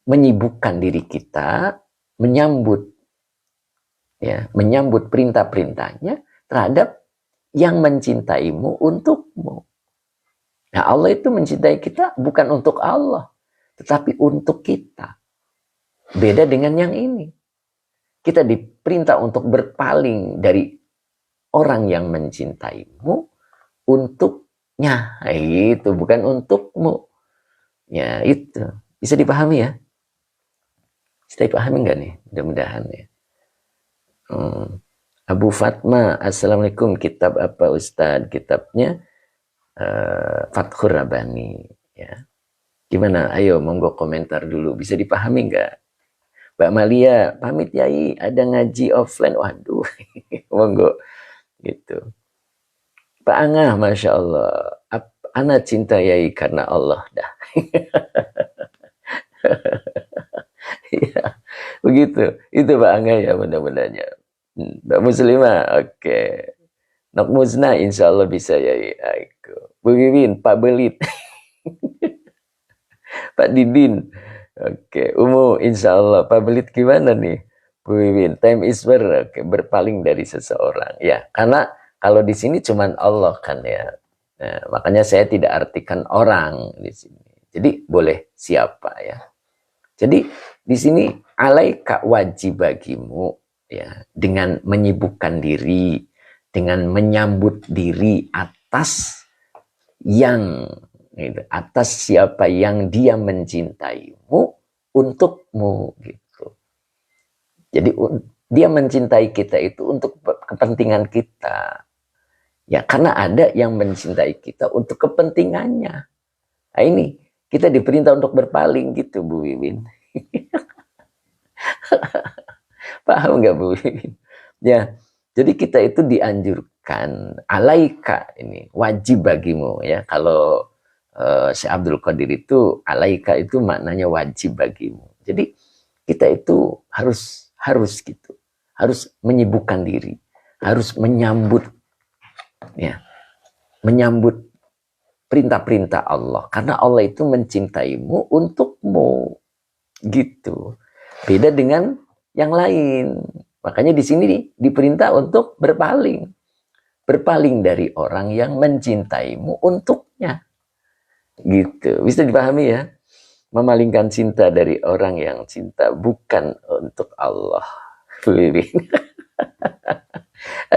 menyibukkan diri kita, menyambut perintah-perintahnya terhadap yang mencintaimu untukmu. Nah Allah itu mencintai kita bukan untuk Allah, tetapi untuk kita. Beda dengan yang ini. Kita diperintah untuk berpaling dari orang yang mencintaimu untuknya. Itu bukan untukmu. Ya itu. Bisa dipahami ya? Bisa dipahami nggak nih? Mudah-mudahan ya. Abu Fatma, Assalamualaikum. Kitab apa Ustadz? Kitabnya Fathur Rabbani. Ya. Gimana? Ayo monggo komentar dulu. Bisa dipahami nggak? Mbak Malia, pamit Yai. Ada ngaji offline. Waduh. Monggo. Gitu. Pak Angah, Masya Allah. Ana cinta Yai karena Allah dah. Ya, begitu. Itu Pak Angah ya mudah-mudahannya. Mbak Muslimah, oke. Nok Musna, insya Allah bisa Yai. Bu Wiwin, Pak Belit. Pak Didin. Oke. Umu, insya Allah. Pak Belit gimana nih? Bu Wiwin, time is berpaling dari seseorang. Ya, karena kalau di sini cuman Allah kan ya. Nah, makanya saya tidak artikan orang di sini. Jadi boleh siapa ya. Jadi di sini alaika wajib bagimu ya, dengan menyibukkan diri, dengan menyambut diri atas yang atas siapa yang dia mencintaimu untukmu gitu. Jadi dia mencintai kita itu untuk kepentingan kita. Ya, karena ada yang mencintai kita untuk kepentingannya. Nah ini, Kita diperintah untuk berpaling gitu Bu Wiwin. Paham nggak Bu Wiwin? Ya, jadi kita itu dianjurkan, alaika ini wajib bagimu ya. Kalau Syekh Abdul Qadir itu alaika itu maknanya wajib bagimu. Jadi kita itu harus gitu, harus menyibukkan diri, harus menyambut ya, menyambut perintah-perintah Allah karena Allah itu mencintaimu untukmu gitu. Beda dengan yang lain. Makanya di sini diperintah untuk berpaling. Berpaling dari orang yang mencintaimu untuknya. Gitu. Bisa dipahami ya? Memalingkan cinta dari orang yang cinta bukan untuk Allah.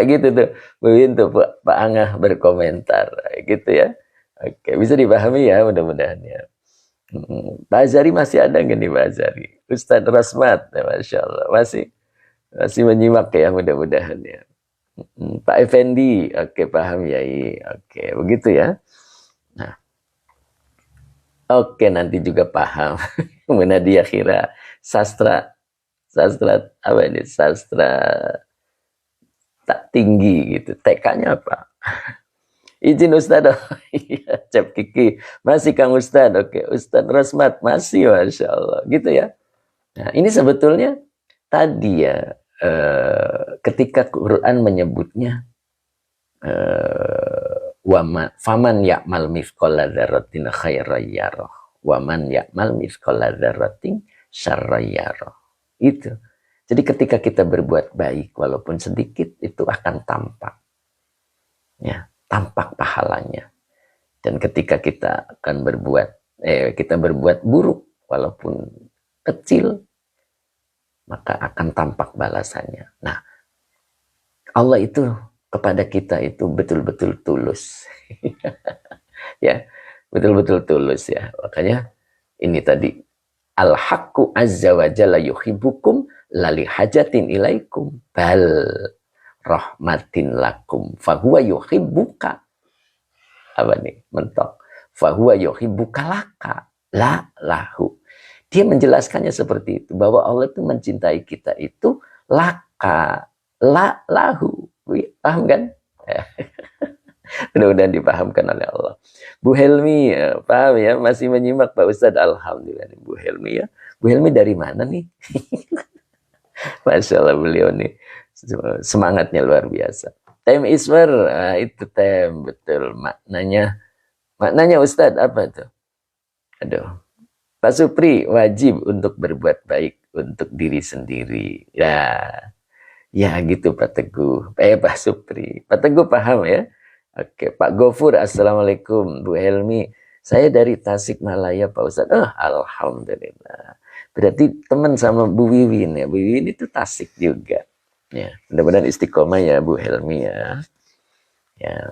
Gitu tuh. Mungkin tuh Pak Angah berkomentar. Gitu ya. Oke, bisa dipahami ya mudah-mudahan ya. Pak Azari masih ada nggak nih Pak Azari? Ustadz Rasmat, ya, Masya Allah. Masih menyimak ya mudah-mudahan ya. Pak Effendi, oke paham ya, oke begitu ya. Nah, oke nanti juga paham. Munadia kira sastra apa ini? Sastra tak tinggi gitu. TK-nya apa? Izin Ustadz, oh, iya, Cep Kiki, masih Kang Ustadz, oke, Ustadz Rasmat, masih, Masya Allah, gitu ya. Nah, ini sebetulnya tadi ya, ketika Quran menyebutnya, faman ya'mal mithqala dzarratin khairan yarah, waman ya'mal mithqala dzarratin syarran yarah. Itu. Jadi ketika kita berbuat baik, walaupun sedikit, itu akan tampak. Ya. Tampak pahalanya. Dan ketika kita akan kita berbuat buruk walaupun kecil, maka akan tampak balasannya. Nah, Allah itu kepada kita itu betul-betul tulus. Ya, betul-betul tulus ya. Makanya ini tadi al-haqqu azza wa jalla yuhibbukum lali hajatin ilaikum bal rahmatin lakum fahuwa yuhibbuka. Apa nih? Mentok. Fahuwa yuhibbuka laka la lahu. Dia menjelaskannya seperti itu, bahwa Allah itu mencintai kita itu laka la lahu. Paham kan? Mudah-mudahan dipahamkan oleh Allah. Bu Helmi, paham ya? Masih menyimak Pak Ustadz? Alhamdulillah Bu Helmi ya. Bu Helmi dari mana nih? Masya Allah beliau nih semangatnya luar biasa. Time Iswar, itu time betul maknanya Ustadz apa tuh? Aduh, Pak Supri wajib untuk berbuat baik untuk diri sendiri. Ya gitu Pak Teguh. Pak Supri, Pak Teguh paham ya? Oke, Pak Gofur, assalamualaikum. Bu Helmi, saya dari Tasikmalaya Pak Ustadz. Alhamdulillah. Berarti teman sama Bu Wiwin ya. Bu Wiwin itu Tasik juga. Ya, mudah-mudahan istiqomah ya Bu Helmi ya. Ya.